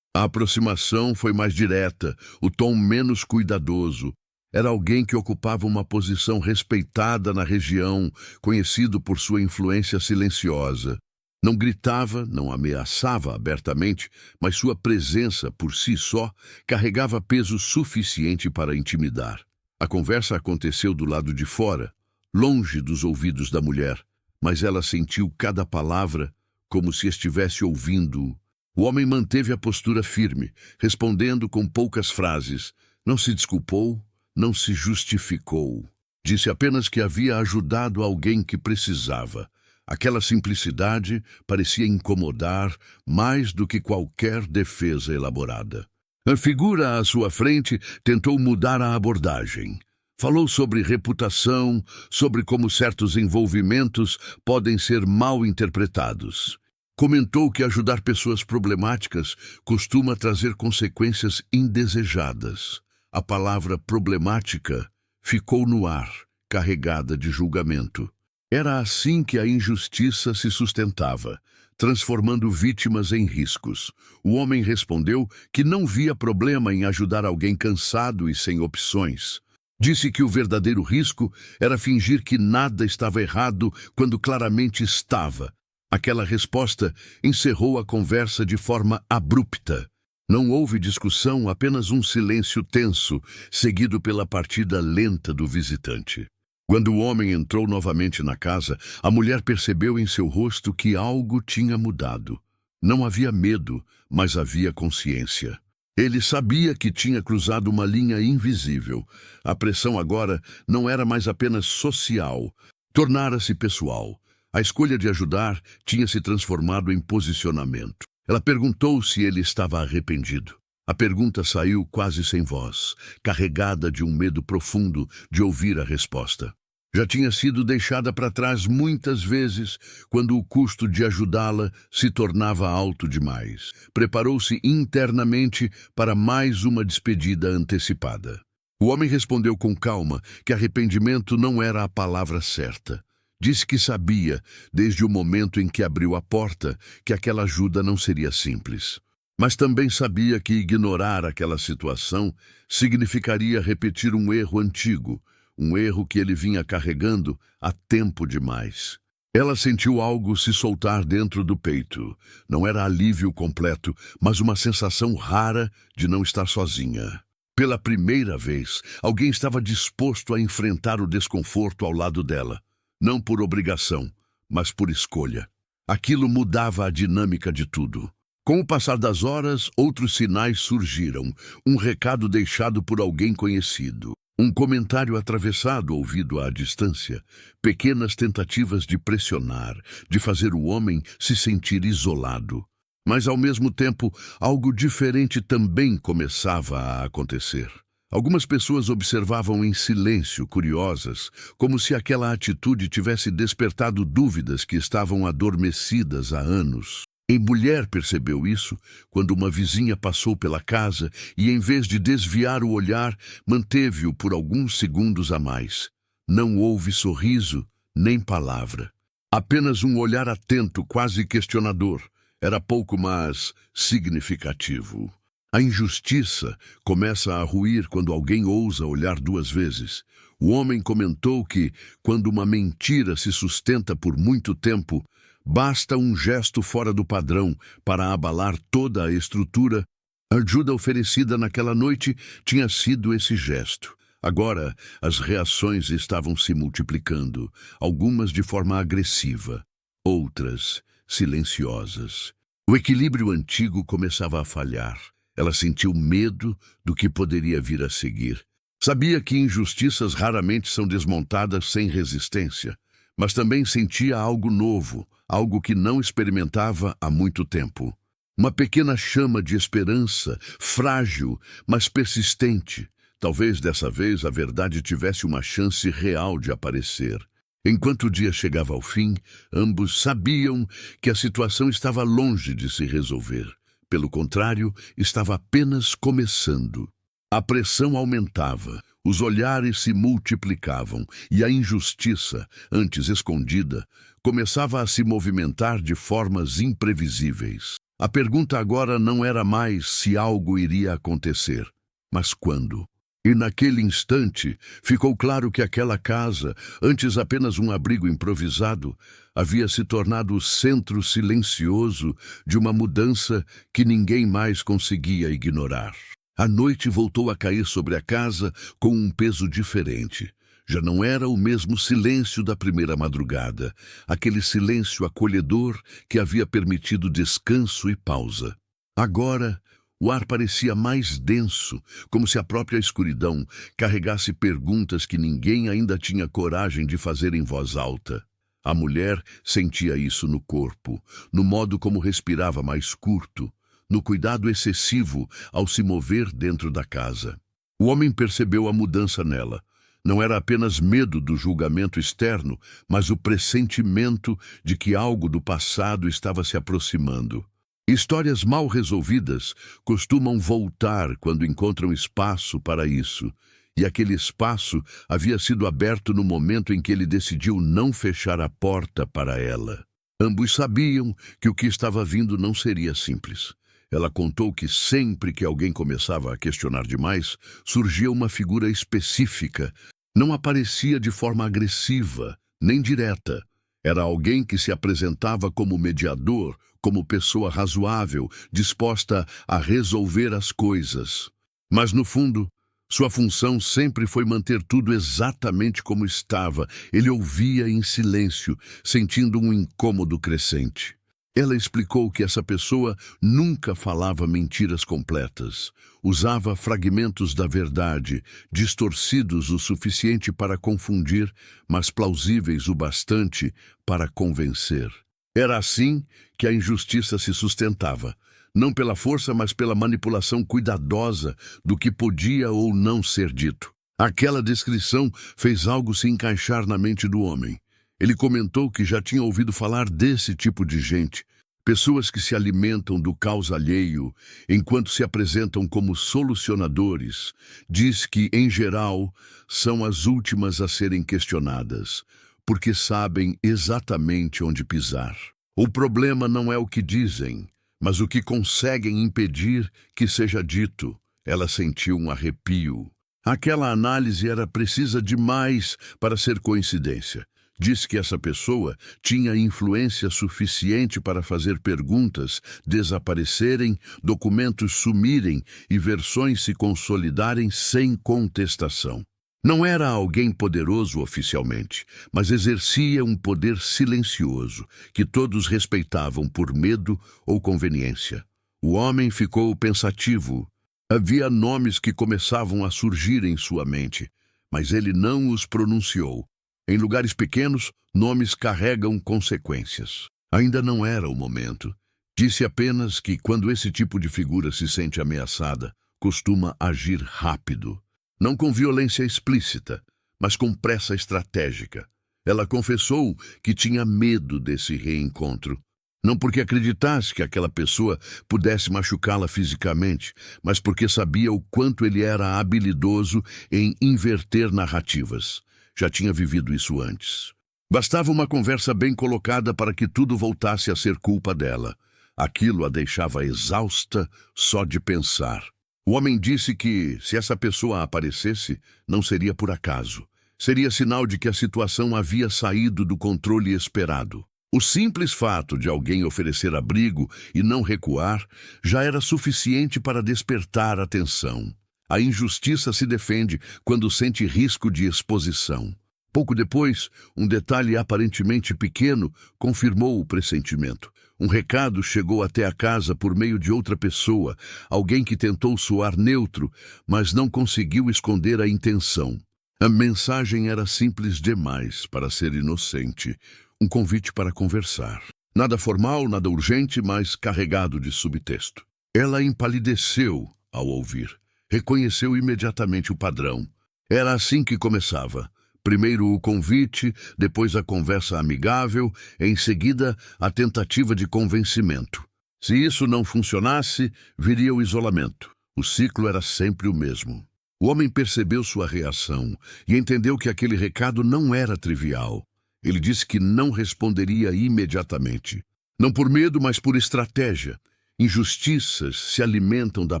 A aproximação foi mais direta, o tom menos cuidadoso. Era alguém que ocupava uma posição respeitada na região, conhecido por sua influência silenciosa. Não gritava, não ameaçava abertamente, mas sua presença, por si só, carregava peso suficiente para intimidar. A conversa aconteceu do lado de fora, longe dos ouvidos da mulher, mas ela sentiu cada palavra como se estivesse ouvindo. O homem manteve a postura firme, respondendo com poucas frases. Não se desculpou, não se justificou. Disse apenas que havia ajudado alguém que precisava. Aquela simplicidade parecia incomodar mais do que qualquer defesa elaborada. A figura à sua frente tentou mudar a abordagem. Falou sobre reputação, sobre como certos envolvimentos podem ser mal interpretados. Comentou que ajudar pessoas problemáticas costuma trazer consequências indesejadas. A palavra problemática ficou no ar, carregada de julgamento. Era assim que a injustiça se sustentava, transformando vítimas em riscos. O homem respondeu que não via problema em ajudar alguém cansado e sem opções. Disse que o verdadeiro risco era fingir que nada estava errado quando claramente estava. Aquela resposta encerrou a conversa de forma abrupta. Não houve discussão, apenas um silêncio tenso, seguido pela partida lenta do visitante. Quando o homem entrou novamente na casa, a mulher percebeu em seu rosto que algo tinha mudado. Não havia medo, mas havia consciência. Ele sabia que tinha cruzado uma linha invisível. A pressão agora não era mais apenas social, tornara-se pessoal. A escolha de ajudar tinha se transformado em posicionamento. Ela perguntou se ele estava arrependido. A pergunta saiu quase sem voz, carregada de um medo profundo de ouvir a resposta. Já tinha sido deixada para trás muitas vezes, quando o custo de ajudá-la se tornava alto demais. Preparou-se internamente para mais uma despedida antecipada. O homem respondeu com calma que arrependimento não era a palavra certa. Disse que sabia, desde o momento em que abriu a porta, que aquela ajuda não seria simples. Mas também sabia que ignorar aquela situação significaria repetir um erro antigo, um erro que ele vinha carregando há tempo demais. Ela sentiu algo se soltar dentro do peito. Não era alívio completo, mas uma sensação rara de não estar sozinha. Pela primeira vez, alguém estava disposto a enfrentar o desconforto ao lado dela. Não por obrigação, mas por escolha. Aquilo mudava a dinâmica de tudo. Com o passar das horas, outros sinais surgiram. Um recado deixado por alguém conhecido. Um comentário atravessado ouvido à distância, pequenas tentativas de pressionar, de fazer o homem se sentir isolado. Mas, ao mesmo tempo, algo diferente também começava a acontecer. Algumas pessoas observavam em silêncio, curiosas, como se aquela atitude tivesse despertado dúvidas que estavam adormecidas há anos. A mulher percebeu isso quando uma vizinha passou pela casa e, em vez de desviar o olhar, manteve-o por alguns segundos a mais. Não houve sorriso, nem palavra. Apenas um olhar atento, quase questionador. Era pouco, mas significativo. A injustiça começa a ruir quando alguém ousa olhar duas vezes. O homem comentou que, quando uma mentira se sustenta por muito tempo, basta um gesto fora do padrão para abalar toda a estrutura. A ajuda oferecida naquela noite tinha sido esse gesto. Agora, as reações estavam se multiplicando, algumas de forma agressiva, outras silenciosas. O equilíbrio antigo começava a falhar. Ela sentiu medo do que poderia vir a seguir. Sabia que injustiças raramente são desmontadas sem resistência, mas também sentia algo novo, algo que não experimentava há muito tempo. Uma pequena chama de esperança, frágil, mas persistente. Talvez dessa vez a verdade tivesse uma chance real de aparecer. Enquanto o dia chegava ao fim, ambos sabiam que a situação estava longe de se resolver. Pelo contrário, estava apenas começando. A pressão aumentava, os olhares se multiplicavam e a injustiça, antes escondida, começava a se movimentar de formas imprevisíveis. A pergunta agora não era mais se algo iria acontecer, mas quando. E naquele instante, ficou claro que aquela casa, antes apenas um abrigo improvisado, havia se tornado o centro silencioso de uma mudança que ninguém mais conseguia ignorar. A noite voltou a cair sobre a casa com um peso diferente. Já não era o mesmo silêncio da primeira madrugada, aquele silêncio acolhedor que havia permitido descanso e pausa. Agora, o ar parecia mais denso, como se a própria escuridão carregasse perguntas que ninguém ainda tinha coragem de fazer em voz alta. A mulher sentia isso no corpo, no modo como respirava mais curto, no cuidado excessivo ao se mover dentro da casa. O homem percebeu a mudança nela. Não era apenas medo do julgamento externo, mas o pressentimento de que algo do passado estava se aproximando. Histórias mal resolvidas costumam voltar quando encontram espaço para isso, e aquele espaço havia sido aberto no momento em que ele decidiu não fechar a porta para ela. Ambos sabiam que o que estava vindo não seria simples. Ela contou que sempre que alguém começava a questionar demais, surgia uma figura específica. Não aparecia de forma agressiva, nem direta. Era alguém que se apresentava como mediador, como pessoa razoável, disposta a resolver as coisas. Mas, no fundo, sua função sempre foi manter tudo exatamente como estava. Ele ouvia em silêncio, sentindo um incômodo crescente. Ela explicou que essa pessoa nunca falava mentiras completas. Usava fragmentos da verdade, distorcidos o suficiente para confundir, mas plausíveis o bastante para convencer. Era assim que a injustiça se sustentava, não pela força, mas pela manipulação cuidadosa do que podia ou não ser dito. Aquela descrição fez algo se encaixar na mente do homem. Ele comentou que já tinha ouvido falar desse tipo de gente, pessoas que se alimentam do caos alheio enquanto se apresentam como solucionadores. Diz que, em geral, são as últimas a serem questionadas, porque sabem exatamente onde pisar. O problema não é o que dizem, mas o que conseguem impedir que seja dito. Ela sentiu um arrepio. Aquela análise era precisa demais para ser coincidência. Disse que essa pessoa tinha influência suficiente para fazer perguntas desaparecerem, documentos sumirem e versões se consolidarem sem contestação. Não era alguém poderoso oficialmente, mas exercia um poder silencioso, que todos respeitavam por medo ou conveniência. O homem ficou pensativo. Havia nomes que começavam a surgir em sua mente, mas ele não os pronunciou. Em lugares pequenos, nomes carregam consequências. Ainda não era o momento. Disse apenas que, quando esse tipo de figura se sente ameaçada, costuma agir rápido. Não com violência explícita, mas com pressa estratégica. Ela confessou que tinha medo desse reencontro. Não porque acreditasse que aquela pessoa pudesse machucá-la fisicamente, mas porque sabia o quanto ele era habilidoso em inverter narrativas. Já tinha vivido isso antes. Bastava uma conversa bem colocada para que tudo voltasse a ser culpa dela. Aquilo a deixava exausta só de pensar. O homem disse que, se essa pessoa aparecesse, não seria por acaso. Seria sinal de que a situação havia saído do controle esperado. O simples fato de alguém oferecer abrigo e não recuar já era suficiente para despertar atenção. A injustiça se defende quando sente risco de exposição. Pouco depois, um detalhe aparentemente pequeno confirmou o pressentimento. Um recado chegou até a casa por meio de outra pessoa, alguém que tentou soar neutro, mas não conseguiu esconder a intenção. A mensagem era simples demais para ser inocente. Um convite para conversar. Nada formal, nada urgente, mas carregado de subtexto. Ela empalideceu ao ouvir. Reconheceu imediatamente o padrão. Era assim que começava. Primeiro o convite, depois a conversa amigável, em seguida a tentativa de convencimento. Se isso não funcionasse, viria o isolamento. O ciclo era sempre o mesmo. O homem percebeu sua reação e entendeu que aquele recado não era trivial. Ele disse que não responderia imediatamente. Não por medo, mas por estratégia. Injustiças se alimentam da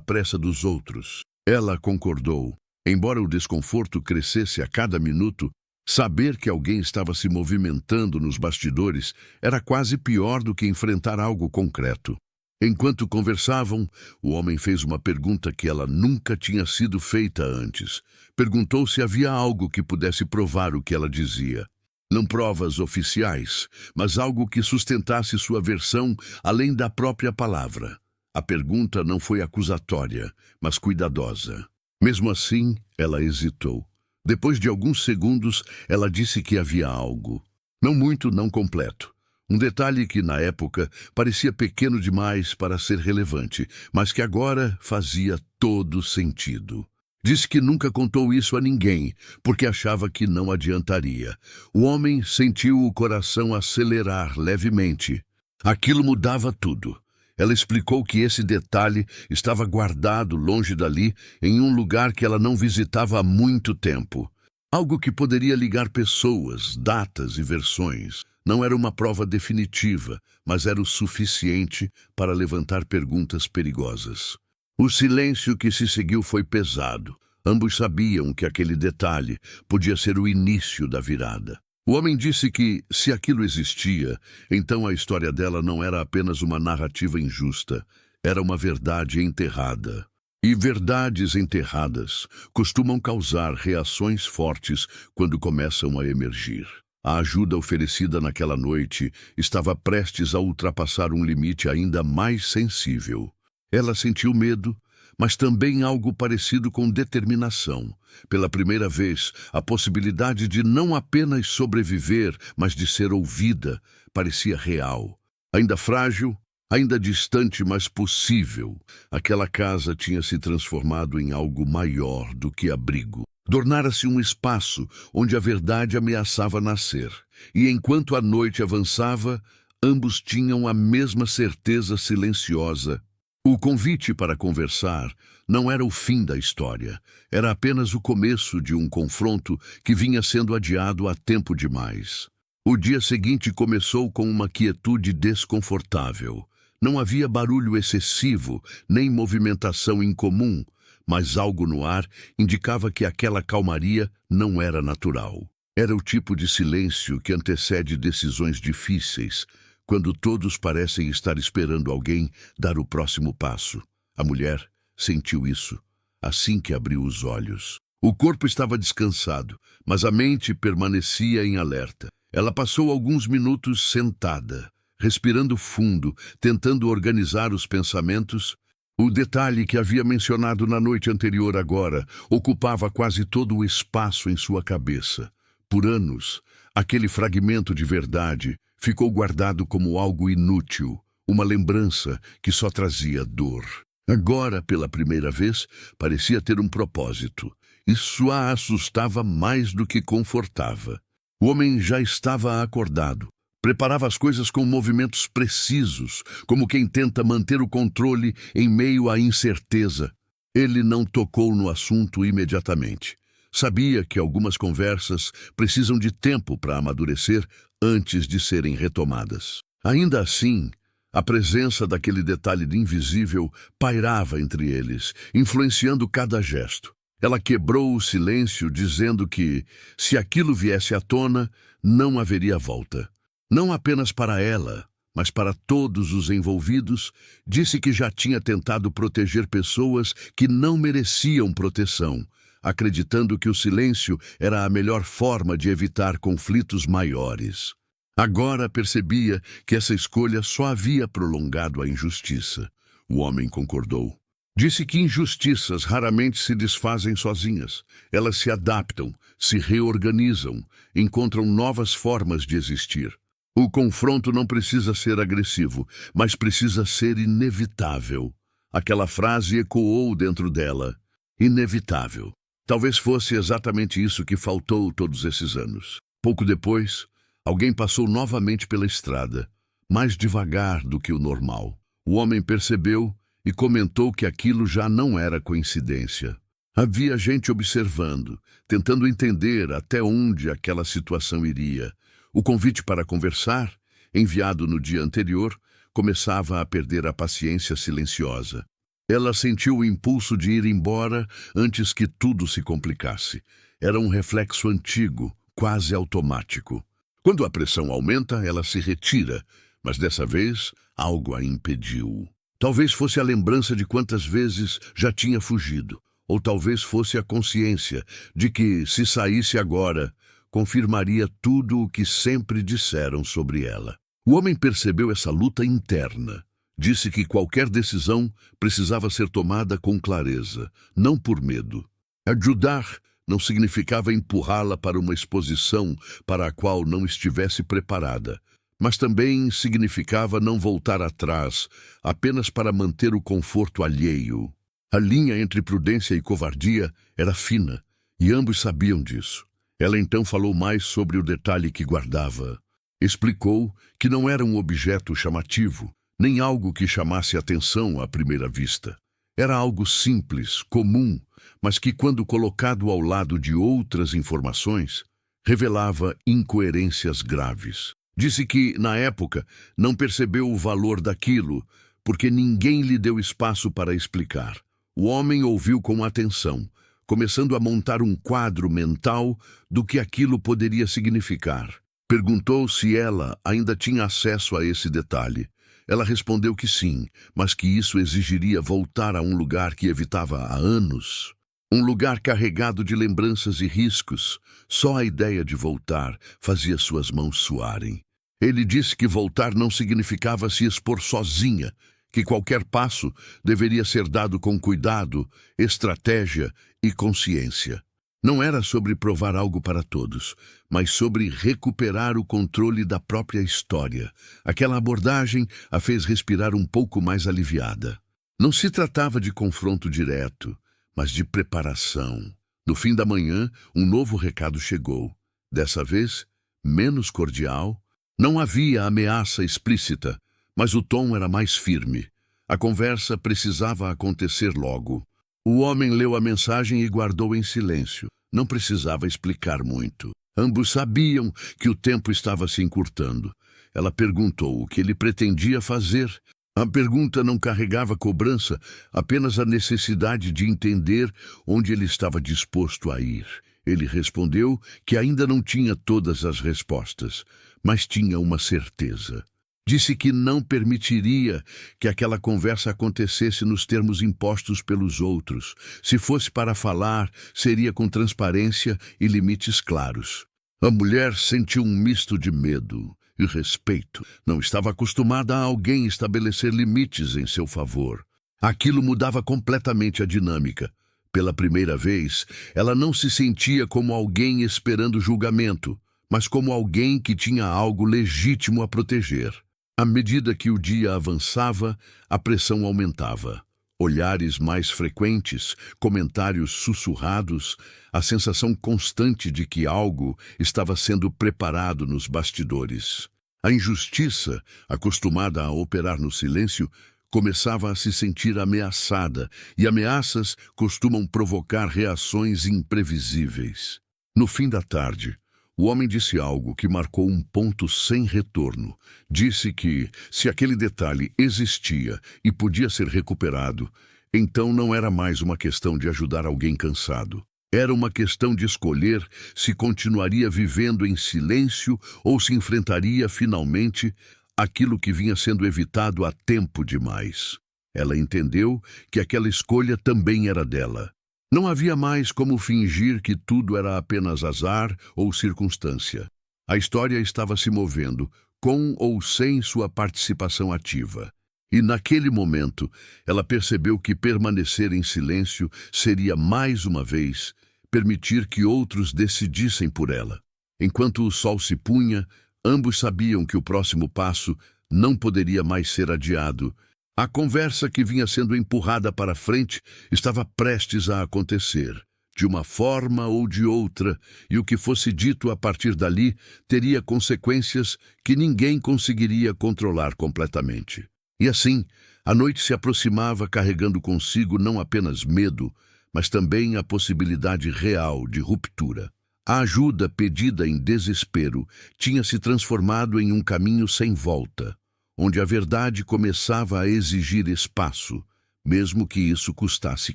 pressa dos outros. Ela concordou. Embora o desconforto crescesse a cada minuto, saber que alguém estava se movimentando nos bastidores era quase pior do que enfrentar algo concreto. Enquanto conversavam, o homem fez uma pergunta que ela nunca tinha sido feita antes. Perguntou se havia algo que pudesse provar o que ela dizia. Não provas oficiais, mas algo que sustentasse sua versão além da própria palavra. A pergunta não foi acusatória, mas cuidadosa. Mesmo assim, ela hesitou. Depois de alguns segundos, ela disse que havia algo. Não muito, não completo. Um detalhe que, na época, parecia pequeno demais para ser relevante, mas que agora fazia todo sentido. Disse que nunca contou isso a ninguém, porque achava que não adiantaria. O homem sentiu o coração acelerar levemente. Aquilo mudava tudo. Ela explicou que esse detalhe estava guardado longe dali, em um lugar que ela não visitava há muito tempo. Algo que poderia ligar pessoas, datas e versões. Não era uma prova definitiva, mas era o suficiente para levantar perguntas perigosas. O silêncio que se seguiu foi pesado. Ambos sabiam que aquele detalhe podia ser o início da virada. O homem disse que, se aquilo existia, então a história dela não era apenas uma narrativa injusta, era uma verdade enterrada. E verdades enterradas costumam causar reações fortes quando começam a emergir. A ajuda oferecida naquela noite estava prestes a ultrapassar um limite ainda mais sensível. Ela sentiu medo, mas também algo parecido com determinação. Pela primeira vez, a possibilidade de não apenas sobreviver, mas de ser ouvida, parecia real. Ainda frágil, ainda distante, mas possível. Aquela casa tinha se transformado em algo maior do que abrigo. Tornara-se um espaço onde a verdade ameaçava nascer. E enquanto a noite avançava, ambos tinham a mesma certeza silenciosa. O convite para conversar não era o fim da história, era apenas o começo de um confronto que vinha sendo adiado há tempo demais. O dia seguinte começou com uma quietude desconfortável. Não havia barulho excessivo, nem movimentação incomum, mas algo no ar indicava que aquela calmaria não era natural. Era o tipo de silêncio que antecede decisões difíceis, quando todos parecem estar esperando alguém dar o próximo passo. A mulher sentiu isso assim que abriu os olhos. O corpo estava descansado, mas a mente permanecia em alerta. Ela passou alguns minutos sentada, respirando fundo, tentando organizar os pensamentos. O detalhe que havia mencionado na noite anterior agora ocupava quase todo o espaço em sua cabeça. Por anos, aquele fragmento de verdade ficou guardado como algo inútil, uma lembrança que só trazia dor. Agora, pela primeira vez, parecia ter um propósito. Isso a assustava mais do que confortava. O homem já estava acordado. Preparava as coisas com movimentos precisos, como quem tenta manter o controle em meio à incerteza. Ele não tocou no assunto imediatamente. Sabia que algumas conversas precisam de tempo para amadurecer antes de serem retomadas. Ainda assim, a presença daquele detalhe de invisível pairava entre eles, influenciando cada gesto. Ela quebrou o silêncio, dizendo que, se aquilo viesse à tona, não haveria volta. Não apenas para ela, mas para todos os envolvidos, disse que já tinha tentado proteger pessoas que não mereciam proteção, acreditando que o silêncio era a melhor forma de evitar conflitos maiores. Agora percebia que essa escolha só havia prolongado a injustiça. O homem concordou. Disse que injustiças raramente se desfazem sozinhas. Elas se adaptam, se reorganizam, encontram novas formas de existir. O confronto não precisa ser agressivo, mas precisa ser inevitável. Aquela frase ecoou dentro dela. Inevitável. Talvez fosse exatamente isso que faltou todos esses anos. Pouco depois, alguém passou novamente pela estrada, mais devagar do que o normal. O homem percebeu e comentou que aquilo já não era coincidência. Havia gente observando, tentando entender até onde aquela situação iria. O convite para conversar, enviado no dia anterior, começava a perder a paciência silenciosa. Ela sentiu o impulso de ir embora antes que tudo se complicasse. Era um reflexo antigo, quase automático. Quando a pressão aumenta, ela se retira, mas dessa vez algo a impediu. Talvez fosse a lembrança de quantas vezes já tinha fugido, ou talvez fosse a consciência de que, se saísse agora, confirmaria tudo o que sempre disseram sobre ela. O homem percebeu essa luta interna. Disse que qualquer decisão precisava ser tomada com clareza, não por medo. Ajudar não significava empurrá-la para uma exposição para a qual não estivesse preparada, mas também significava não voltar atrás apenas para manter o conforto alheio. A linha entre prudência e covardia era fina, e ambos sabiam disso. Ela então falou mais sobre o detalhe que guardava. Explicou que não era um objeto chamativo, nem algo que chamasse atenção à primeira vista. Era algo simples, comum, mas que, quando colocado ao lado de outras informações, revelava incoerências graves. Disse que, na época, não percebeu o valor daquilo, porque ninguém lhe deu espaço para explicar. O homem ouviu com atenção, começando a montar um quadro mental do que aquilo poderia significar. Perguntou se ela ainda tinha acesso a esse detalhe. Ela respondeu que sim, mas que isso exigiria voltar a um lugar que evitava há anos. Um lugar carregado de lembranças e riscos. Só a ideia de voltar fazia suas mãos suarem. Ele disse que voltar não significava se expor sozinha, que qualquer passo deveria ser dado com cuidado, estratégia e consciência. Não era sobre provar algo para todos, mas sobre recuperar o controle da própria história. Aquela abordagem a fez respirar um pouco mais aliviada. Não se tratava de confronto direto, mas de preparação. No fim da manhã, um novo recado chegou. Dessa vez, menos cordial. Não havia ameaça explícita, mas o tom era mais firme. A conversa precisava acontecer logo. O homem leu a mensagem e guardou em silêncio. Não precisava explicar muito. Ambos sabiam que o tempo estava se encurtando. Ela perguntou o que ele pretendia fazer. A pergunta não carregava cobrança, apenas a necessidade de entender onde ele estava disposto a ir. Ele respondeu que ainda não tinha todas as respostas, mas tinha uma certeza. Disse que não permitiria que aquela conversa acontecesse nos termos impostos pelos outros. Se fosse para falar, seria com transparência e limites claros. A mulher sentiu um misto de medo e respeito. Não estava acostumada a alguém estabelecer limites em seu favor. Aquilo mudava completamente a dinâmica. Pela primeira vez, ela não se sentia como alguém esperando julgamento, mas como alguém que tinha algo legítimo a proteger. À medida que o dia avançava, a pressão aumentava. Olhares mais frequentes, comentários sussurrados, a sensação constante de que algo estava sendo preparado nos bastidores. A injustiça, acostumada a operar no silêncio, começava a se sentir ameaçada, e ameaças costumam provocar reações imprevisíveis. No fim da tarde, o homem disse algo que marcou um ponto sem retorno. Disse que, se aquele detalhe existia e podia ser recuperado, então não era mais uma questão de ajudar alguém cansado. Era uma questão de escolher se continuaria vivendo em silêncio ou se enfrentaria finalmente aquilo que vinha sendo evitado há tempo demais. Ela entendeu que aquela escolha também era dela. Não havia mais como fingir que tudo era apenas azar ou circunstância. A história estava se movendo, com ou sem sua participação ativa. E naquele momento, ela percebeu que permanecer em silêncio seria, mais uma vez, permitir que outros decidissem por ela. Enquanto o sol se punha, ambos sabiam que o próximo passo não poderia mais ser adiado. A conversa que vinha sendo empurrada para frente estava prestes a acontecer, de uma forma ou de outra, e o que fosse dito a partir dali teria consequências que ninguém conseguiria controlar completamente. E assim, a noite se aproximava carregando consigo não apenas medo, mas também a possibilidade real de ruptura. A ajuda pedida em desespero tinha se transformado em um caminho sem volta, onde a verdade começava a exigir espaço, mesmo que isso custasse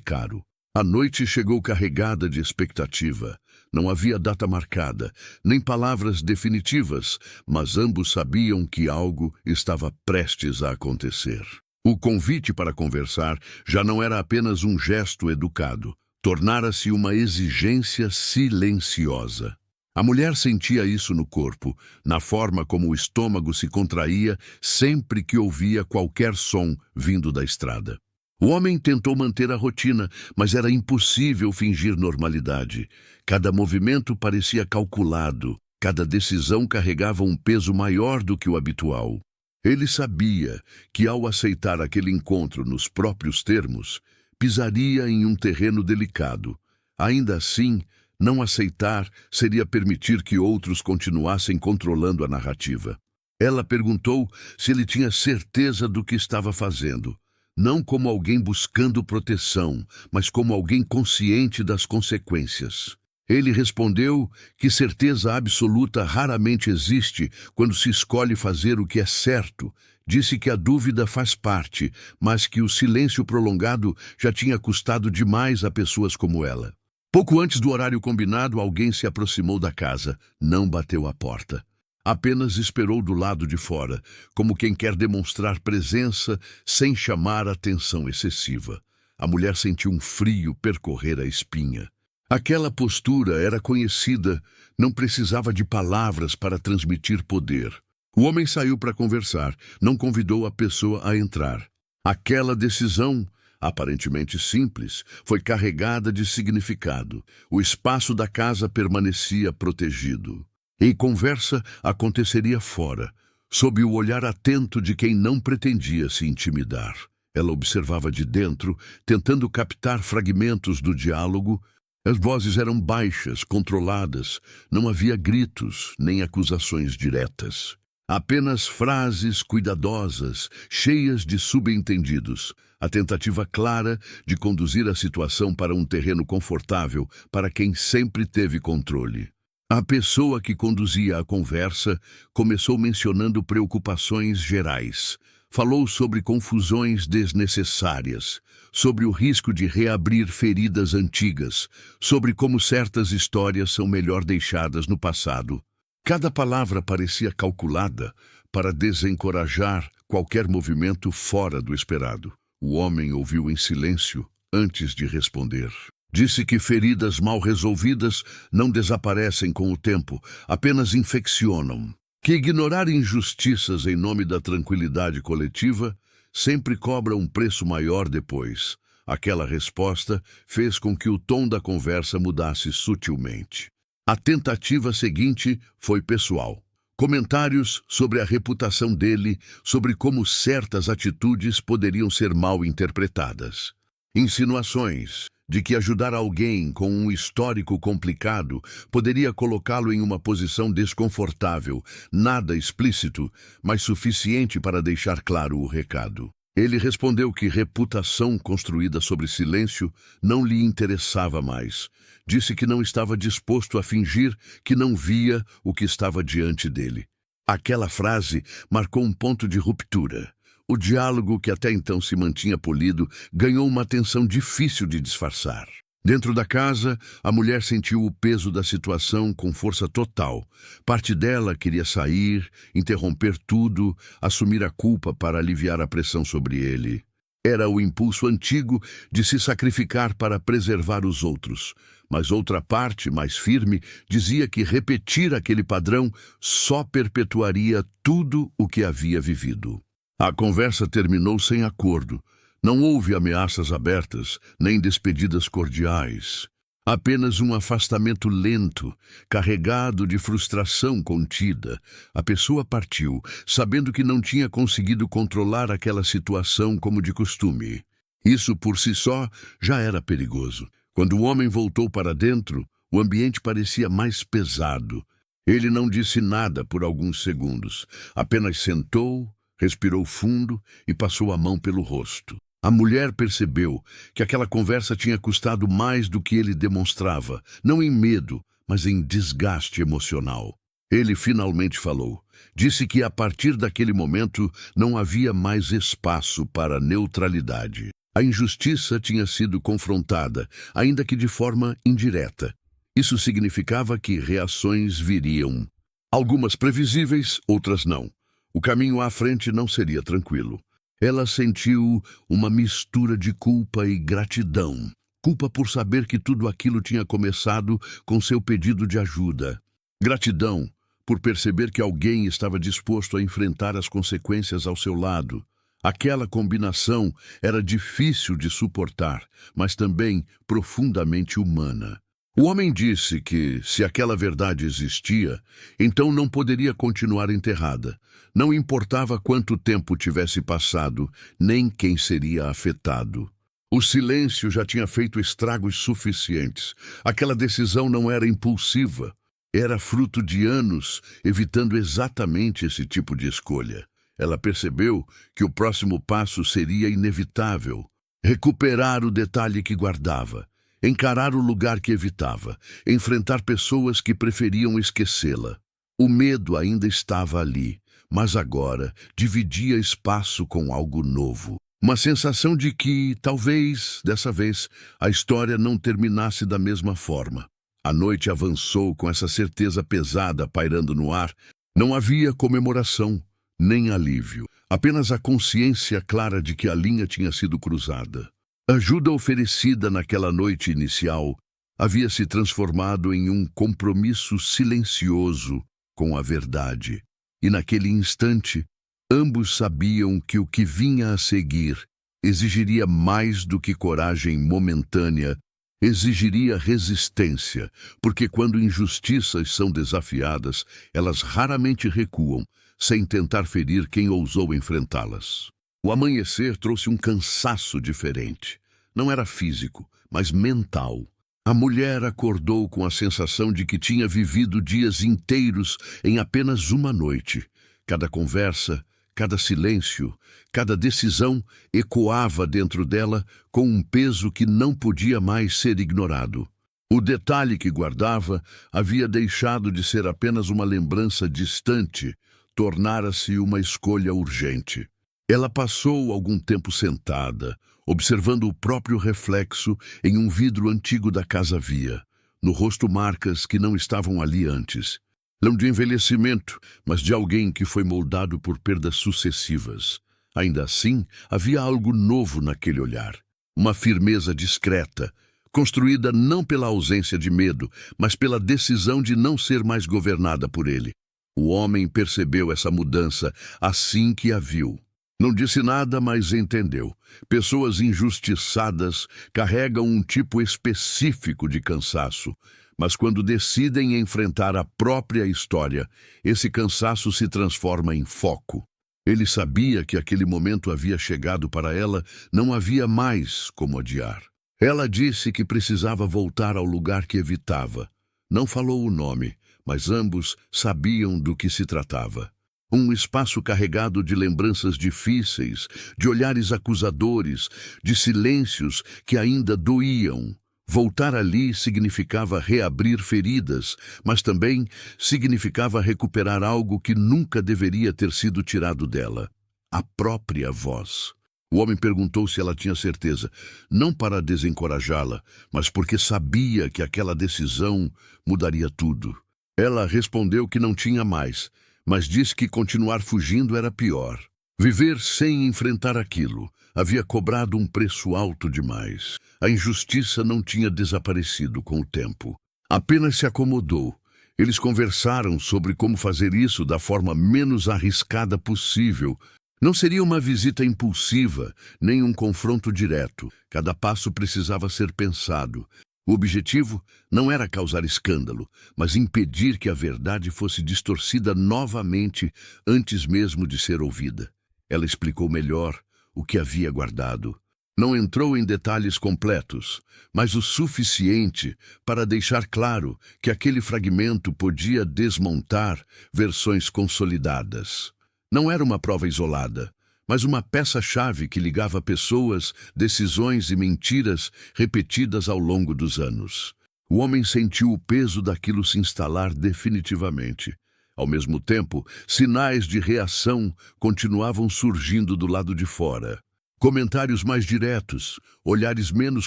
caro. A noite chegou carregada de expectativa. Não havia data marcada, nem palavras definitivas, mas ambos sabiam que algo estava prestes a acontecer. O convite para conversar já não era apenas um gesto educado, tornara-se uma exigência silenciosa. A mulher sentia isso no corpo, na forma como o estômago se contraía sempre que ouvia qualquer som vindo da estrada. O homem tentou manter a rotina, mas era impossível fingir normalidade. Cada movimento parecia calculado, cada decisão carregava um peso maior do que o habitual. Ele sabia que, ao aceitar aquele encontro nos próprios termos, pisaria em um terreno delicado. Ainda assim, não aceitar seria permitir que outros continuassem controlando a narrativa. Ela perguntou se ele tinha certeza do que estava fazendo. Não como alguém buscando proteção, mas como alguém consciente das consequências. Ele respondeu que certeza absoluta raramente existe quando se escolhe fazer o que é certo. Disse que a dúvida faz parte, mas que o silêncio prolongado já tinha custado demais a pessoas como ela. Pouco antes do horário combinado, alguém se aproximou da casa. Não bateu à porta. Apenas esperou do lado de fora, como quem quer demonstrar presença sem chamar atenção excessiva. A mulher sentiu um frio percorrer a espinha. Aquela postura era conhecida, não precisava de palavras para transmitir poder. O homem saiu para conversar, não convidou a pessoa a entrar. Aquela decisão, aparentemente simples, foi carregada de significado. O espaço da casa permanecia protegido. E conversa aconteceria fora, sob o olhar atento de quem não pretendia se intimidar. Ela observava de dentro, tentando captar fragmentos do diálogo. As vozes eram baixas, controladas. Não havia gritos, nem acusações diretas. Apenas frases cuidadosas, cheias de subentendidos. A tentativa clara de conduzir a situação para um terreno confortável para quem sempre teve controle. A pessoa que conduzia a conversa começou mencionando preocupações gerais. Falou sobre confusões desnecessárias, sobre o risco de reabrir feridas antigas, sobre como certas histórias são melhor deixadas no passado. Cada palavra parecia calculada para desencorajar qualquer movimento fora do esperado. O homem ouviu em silêncio antes de responder. Disse que feridas mal resolvidas não desaparecem com o tempo, apenas infeccionam. Que ignorar injustiças em nome da tranquilidade coletiva sempre cobra um preço maior depois. Aquela resposta fez com que o tom da conversa mudasse sutilmente. A tentativa seguinte foi pessoal. Comentários sobre a reputação dele, sobre como certas atitudes poderiam ser mal interpretadas. Insinuações de que ajudar alguém com um histórico complicado poderia colocá-lo em uma posição desconfortável, nada explícito, mas suficiente para deixar claro o recado. Ele respondeu que reputação construída sobre silêncio não lhe interessava mais. Disse que não estava disposto a fingir que não via o que estava diante dele. Aquela frase marcou um ponto de ruptura. O diálogo, que até então se mantinha polido, ganhou uma tensão difícil de disfarçar. Dentro da casa, a mulher sentiu o peso da situação com força total. Parte dela queria sair, interromper tudo, assumir a culpa para aliviar a pressão sobre ele. Era o impulso antigo de se sacrificar para preservar os outros. Mas outra parte, mais firme, dizia que repetir aquele padrão só perpetuaria tudo o que havia vivido. A conversa terminou sem acordo. Não houve ameaças abertas, nem despedidas cordiais. Apenas um afastamento lento, carregado de frustração contida. A pessoa partiu, sabendo que não tinha conseguido controlar aquela situação como de costume. Isso por si só já era perigoso. Quando o homem voltou para dentro, o ambiente parecia mais pesado. Ele não disse nada por alguns segundos. Apenas sentou, respirou fundo e passou a mão pelo rosto. A mulher percebeu que aquela conversa tinha custado mais do que ele demonstrava, não em medo, mas em desgaste emocional. Ele finalmente falou. Disse que a partir daquele momento não havia mais espaço para neutralidade. A injustiça tinha sido confrontada, ainda que de forma indireta. Isso significava que reações viriam. Algumas previsíveis, outras não. O caminho à frente não seria tranquilo. Ela sentiu uma mistura de culpa e gratidão. Culpa por saber que tudo aquilo tinha começado com seu pedido de ajuda. Gratidão por perceber que alguém estava disposto a enfrentar as consequências ao seu lado. Aquela combinação era difícil de suportar, mas também profundamente humana. O homem disse que, se aquela verdade existia, então não poderia continuar enterrada. Não importava quanto tempo tivesse passado, nem quem seria afetado. O silêncio já tinha feito estragos suficientes. Aquela decisão não era impulsiva. Era fruto de anos evitando exatamente esse tipo de escolha. Ela percebeu que o próximo passo seria inevitável. Recuperar o detalhe que guardava. Encarar o lugar que evitava, enfrentar pessoas que preferiam esquecê-la. O medo ainda estava ali, mas agora dividia espaço com algo novo. Uma sensação de que, talvez, dessa vez, a história não terminasse da mesma forma. A noite avançou com essa certeza pesada pairando no ar. Não havia comemoração, nem alívio. Apenas a consciência clara de que a linha tinha sido cruzada. A ajuda oferecida naquela noite inicial havia se transformado em um compromisso silencioso com a verdade. E naquele instante, ambos sabiam que o que vinha a seguir exigiria mais do que coragem momentânea, exigiria resistência, porque quando injustiças são desafiadas, elas raramente recuam, sem tentar ferir quem ousou enfrentá-las. O amanhecer trouxe um cansaço diferente. Não era físico, mas mental. A mulher acordou com a sensação de que tinha vivido dias inteiros em apenas uma noite. Cada conversa, cada silêncio, cada decisão ecoava dentro dela com um peso que não podia mais ser ignorado. O detalhe que guardava havia deixado de ser apenas uma lembrança distante, tornara-se uma escolha urgente. Ela passou algum tempo sentada, observando o próprio reflexo em um vidro antigo da casa-via, no rosto marcas que não estavam ali antes. Não de envelhecimento, mas de alguém que foi moldado por perdas sucessivas. Ainda assim, havia algo novo naquele olhar. Uma firmeza discreta, construída não pela ausência de medo, mas pela decisão de não ser mais governada por ele. O homem percebeu essa mudança assim que a viu. Não disse nada, mas entendeu. Pessoas injustiçadas carregam um tipo específico de cansaço, mas quando decidem enfrentar a própria história, esse cansaço se transforma em foco. Ele sabia que aquele momento havia chegado para ela, não havia mais como adiar. Ela disse que precisava voltar ao lugar que evitava. Não falou o nome, mas ambos sabiam do que se tratava. Um espaço carregado de lembranças difíceis, de olhares acusadores, de silêncios que ainda doíam. Voltar ali significava reabrir feridas, mas também significava recuperar algo que nunca deveria ter sido tirado dela: a própria voz. O homem perguntou se ela tinha certeza, não para desencorajá-la, mas porque sabia que aquela decisão mudaria tudo. Ela respondeu que não tinha mais, mas disse que continuar fugindo era pior. Viver sem enfrentar aquilo havia cobrado um preço alto demais. A injustiça não tinha desaparecido com o tempo. Apenas se acomodou. Eles conversaram sobre como fazer isso da forma menos arriscada possível. Não seria uma visita impulsiva, nem um confronto direto. Cada passo precisava ser pensado. O objetivo não era causar escândalo, mas impedir que a verdade fosse distorcida novamente antes mesmo de ser ouvida. Ela explicou melhor o que havia guardado. Não entrou em detalhes completos, mas o suficiente para deixar claro que aquele fragmento podia desmontar versões consolidadas. Não era uma prova isolada, mas uma peça-chave que ligava pessoas, decisões e mentiras repetidas ao longo dos anos. O homem sentiu o peso daquilo se instalar definitivamente. Ao mesmo tempo, sinais de reação continuavam surgindo do lado de fora. Comentários mais diretos, olhares menos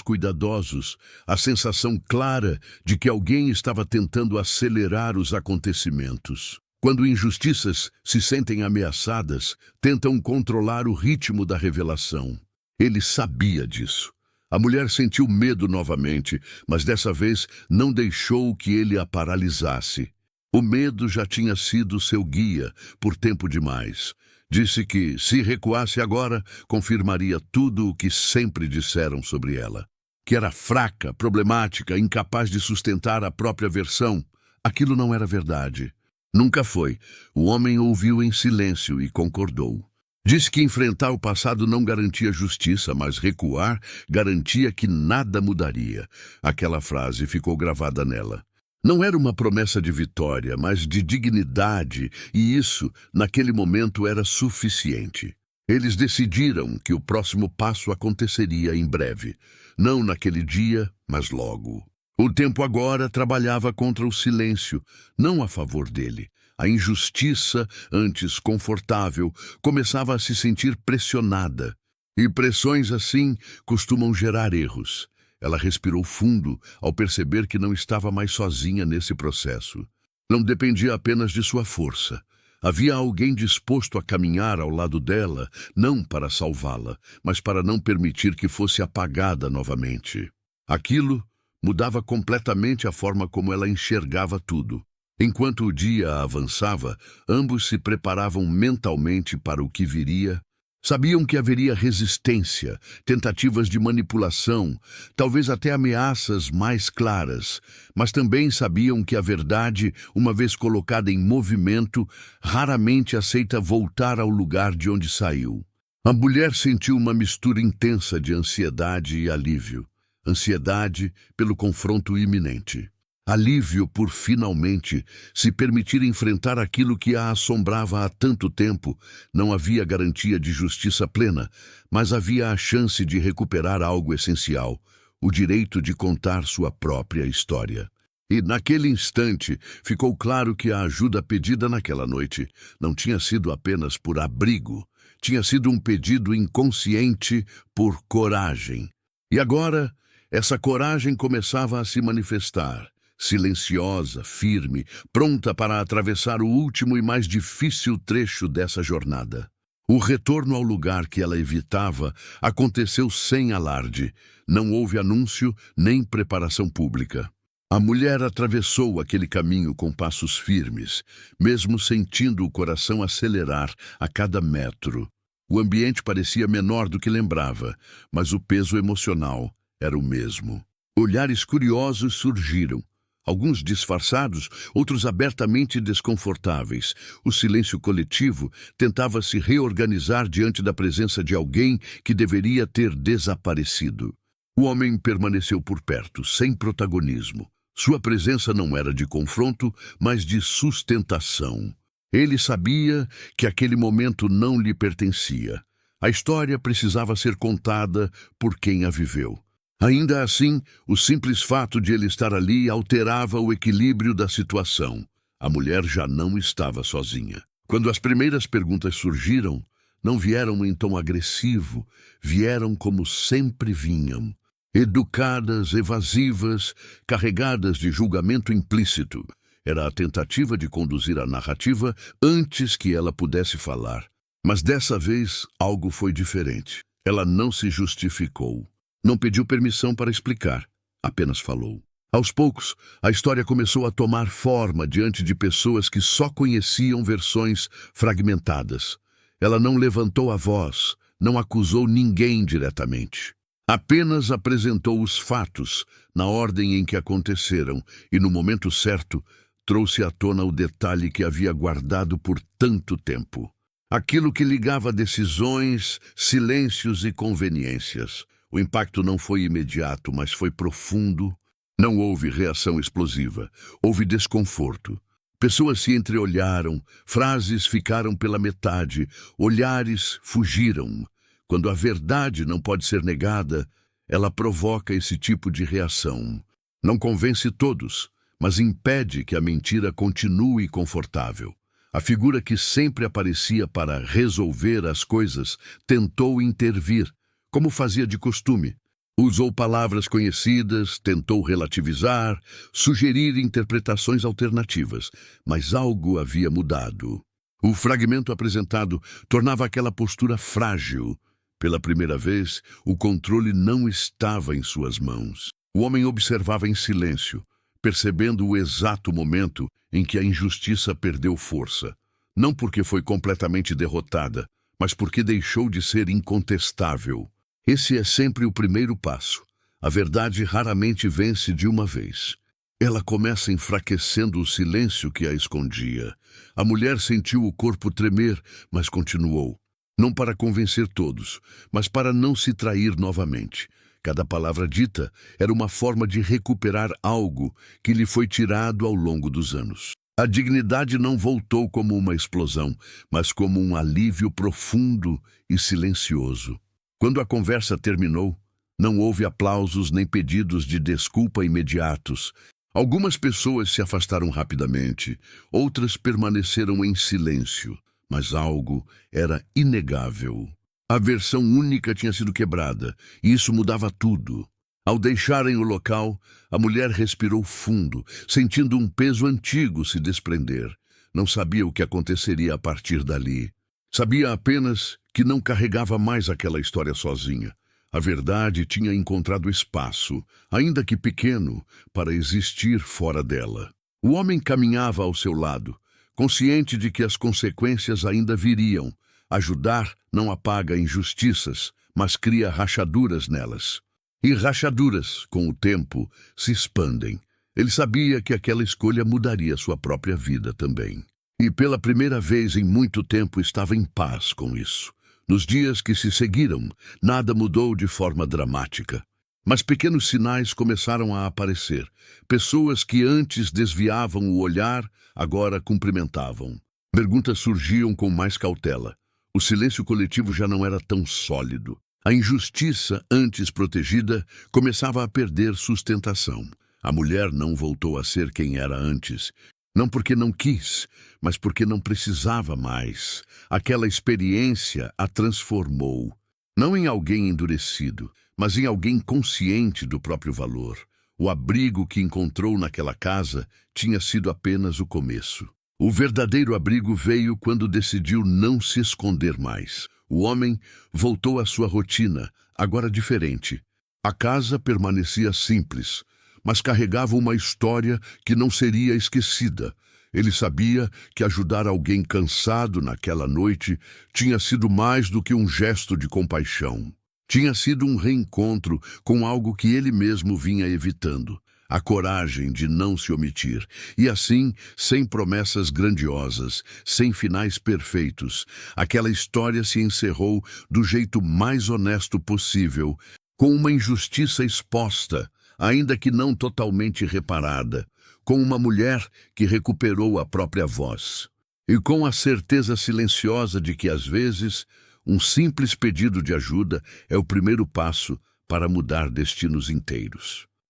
cuidadosos, a sensação clara de que alguém estava tentando acelerar os acontecimentos. Quando injustiças se sentem ameaçadas, tentam controlar o ritmo da revelação. Ele sabia disso. A mulher sentiu medo novamente, mas dessa vez não deixou que ele a paralisasse. O medo já tinha sido seu guia por tempo demais. Disse que, se recuasse agora, confirmaria tudo o que sempre disseram sobre ela. Que era fraca, problemática, incapaz de sustentar a própria versão. Aquilo não era verdade. Nunca foi. O homem ouviu em silêncio e concordou. Disse que enfrentar o passado não garantia justiça, mas recuar garantia que nada mudaria. Aquela frase ficou gravada nela. Não era uma promessa de vitória, mas de dignidade, e isso, naquele momento, era suficiente. Eles decidiram que o próximo passo aconteceria em breve. Não naquele dia, mas logo. O tempo agora trabalhava contra o silêncio, não a favor dele. A injustiça, antes confortável, começava a se sentir pressionada. E pressões assim costumam gerar erros. Ela respirou fundo ao perceber que não estava mais sozinha nesse processo. Não dependia apenas de sua força. Havia alguém disposto a caminhar ao lado dela, não para salvá-la, mas para não permitir que fosse apagada novamente. Aquilo mudava completamente a forma como ela enxergava tudo. Enquanto o dia avançava, ambos se preparavam mentalmente para o que viria. Sabiam que haveria resistência, tentativas de manipulação, talvez até ameaças mais claras, mas também sabiam que a verdade, uma vez colocada em movimento, raramente aceita voltar ao lugar de onde saiu. A mulher sentiu uma mistura intensa de ansiedade e alívio. Ansiedade pelo confronto iminente. Alívio por finalmente se permitir enfrentar aquilo que a assombrava há tanto tempo. Não havia garantia de justiça plena, mas havia a chance de recuperar algo essencial, o direito de contar sua própria história. E naquele instante ficou claro que a ajuda pedida naquela noite não tinha sido apenas por abrigo, tinha sido um pedido inconsciente por coragem. E agora, essa coragem começava a se manifestar. Silenciosa, firme, pronta para atravessar o último e mais difícil trecho dessa jornada. O retorno ao lugar que ela evitava aconteceu sem alarde. Não houve anúncio nem preparação pública. A mulher atravessou aquele caminho com passos firmes, mesmo sentindo o coração acelerar a cada metro. O ambiente parecia menor do que lembrava, mas o peso emocional era o mesmo. Olhares curiosos surgiram. Alguns disfarçados, outros abertamente desconfortáveis. O silêncio coletivo tentava se reorganizar diante da presença de alguém que deveria ter desaparecido. O homem permaneceu por perto, sem protagonismo. Sua presença não era de confronto, mas de sustentação. Ele sabia que aquele momento não lhe pertencia. A história precisava ser contada por quem a viveu. Ainda assim, o simples fato de ele estar ali alterava o equilíbrio da situação. A mulher já não estava sozinha. Quando as primeiras perguntas surgiram, não vieram em tom agressivo, vieram como sempre vinham. Educadas, evasivas, carregadas de julgamento implícito. Era a tentativa de conduzir a narrativa antes que ela pudesse falar. Mas dessa vez, algo foi diferente. Ela não se justificou. Não pediu permissão para explicar, apenas falou. Aos poucos, a história começou a tomar forma diante de pessoas que só conheciam versões fragmentadas. Ela não levantou a voz, não acusou ninguém diretamente. Apenas apresentou os fatos, na ordem em que aconteceram, e no momento certo, trouxe à tona o detalhe que havia guardado por tanto tempo. Aquilo que ligava decisões, silêncios e conveniências. O impacto não foi imediato, mas foi profundo. Não houve reação explosiva. Houve desconforto. Pessoas se entreolharam, frases ficaram pela metade, olhares fugiram. Quando a verdade não pode ser negada, ela provoca esse tipo de reação. Não convence todos, mas impede que a mentira continue confortável. A figura que sempre aparecia para resolver as coisas tentou intervir, como fazia de costume. Usou palavras conhecidas, tentou relativizar, sugerir interpretações alternativas, mas algo havia mudado. O fragmento apresentado tornava aquela postura frágil. Pela primeira vez, o controle não estava em suas mãos. O homem observava em silêncio, percebendo o exato momento em que a injustiça perdeu força. não porque foi completamente derrotada, mas porque deixou de ser incontestável. Esse é sempre o primeiro passo. A verdade raramente vence de uma vez. Ela começa enfraquecendo o silêncio que a escondia. A mulher sentiu o corpo tremer, mas continuou. Não para convencer todos, mas para não se trair novamente. Cada palavra dita era uma forma de recuperar algo que lhe foi tirado ao longo dos anos. A dignidade não voltou como uma explosão, mas como um alívio profundo e silencioso. Quando a conversa terminou, não houve aplausos nem pedidos de desculpa imediatos. Algumas pessoas se afastaram rapidamente, outras permaneceram em silêncio, mas algo era inegável. A versão única tinha sido quebrada, e isso mudava tudo. Ao deixarem o local, a mulher respirou fundo, sentindo um peso antigo se desprender. Não sabia o que aconteceria a partir dali. Sabia apenas que não carregava mais aquela história sozinha. A verdade tinha encontrado espaço, ainda que pequeno, para existir fora dela. O homem caminhava ao seu lado, consciente de que as consequências ainda viriam. Ajudar não apaga injustiças, mas cria rachaduras nelas. E rachaduras, com o tempo, se expandem. Ele sabia que aquela escolha mudaria sua própria vida também. E pela primeira vez em muito tempo estava em paz com isso. Nos dias que se seguiram, nada mudou de forma dramática. Mas pequenos sinais começaram a aparecer. Pessoas que antes desviavam o olhar, agora cumprimentavam. Perguntas surgiam com mais cautela. O silêncio coletivo já não era tão sólido. A injustiça, antes protegida, começava a perder sustentação. A mulher não voltou a ser quem era antes. Não porque não quis, mas porque não precisava mais. Aquela experiência a transformou. Não em alguém endurecido, mas em alguém consciente do próprio valor. O abrigo que encontrou naquela casa tinha sido apenas o começo. O verdadeiro abrigo veio quando decidiu não se esconder mais. O homem voltou à sua rotina, agora diferente. A casa permanecia simples, mas carregava uma história que não seria esquecida. Ele sabia que ajudar alguém cansado naquela noite tinha sido mais do que um gesto de compaixão. Tinha sido um reencontro com algo que ele mesmo vinha evitando. A coragem de não se omitir, e assim, sem promessas grandiosas, sem finais perfeitos, aquela história se encerrou do jeito mais honesto possível, com uma injustiça exposta, ainda que não totalmente reparada, com uma mulher que recuperou a própria voz, e com a certeza silenciosa de que, às vezes, um simples pedido de ajuda é o primeiro passo para mudar destinos inteiros.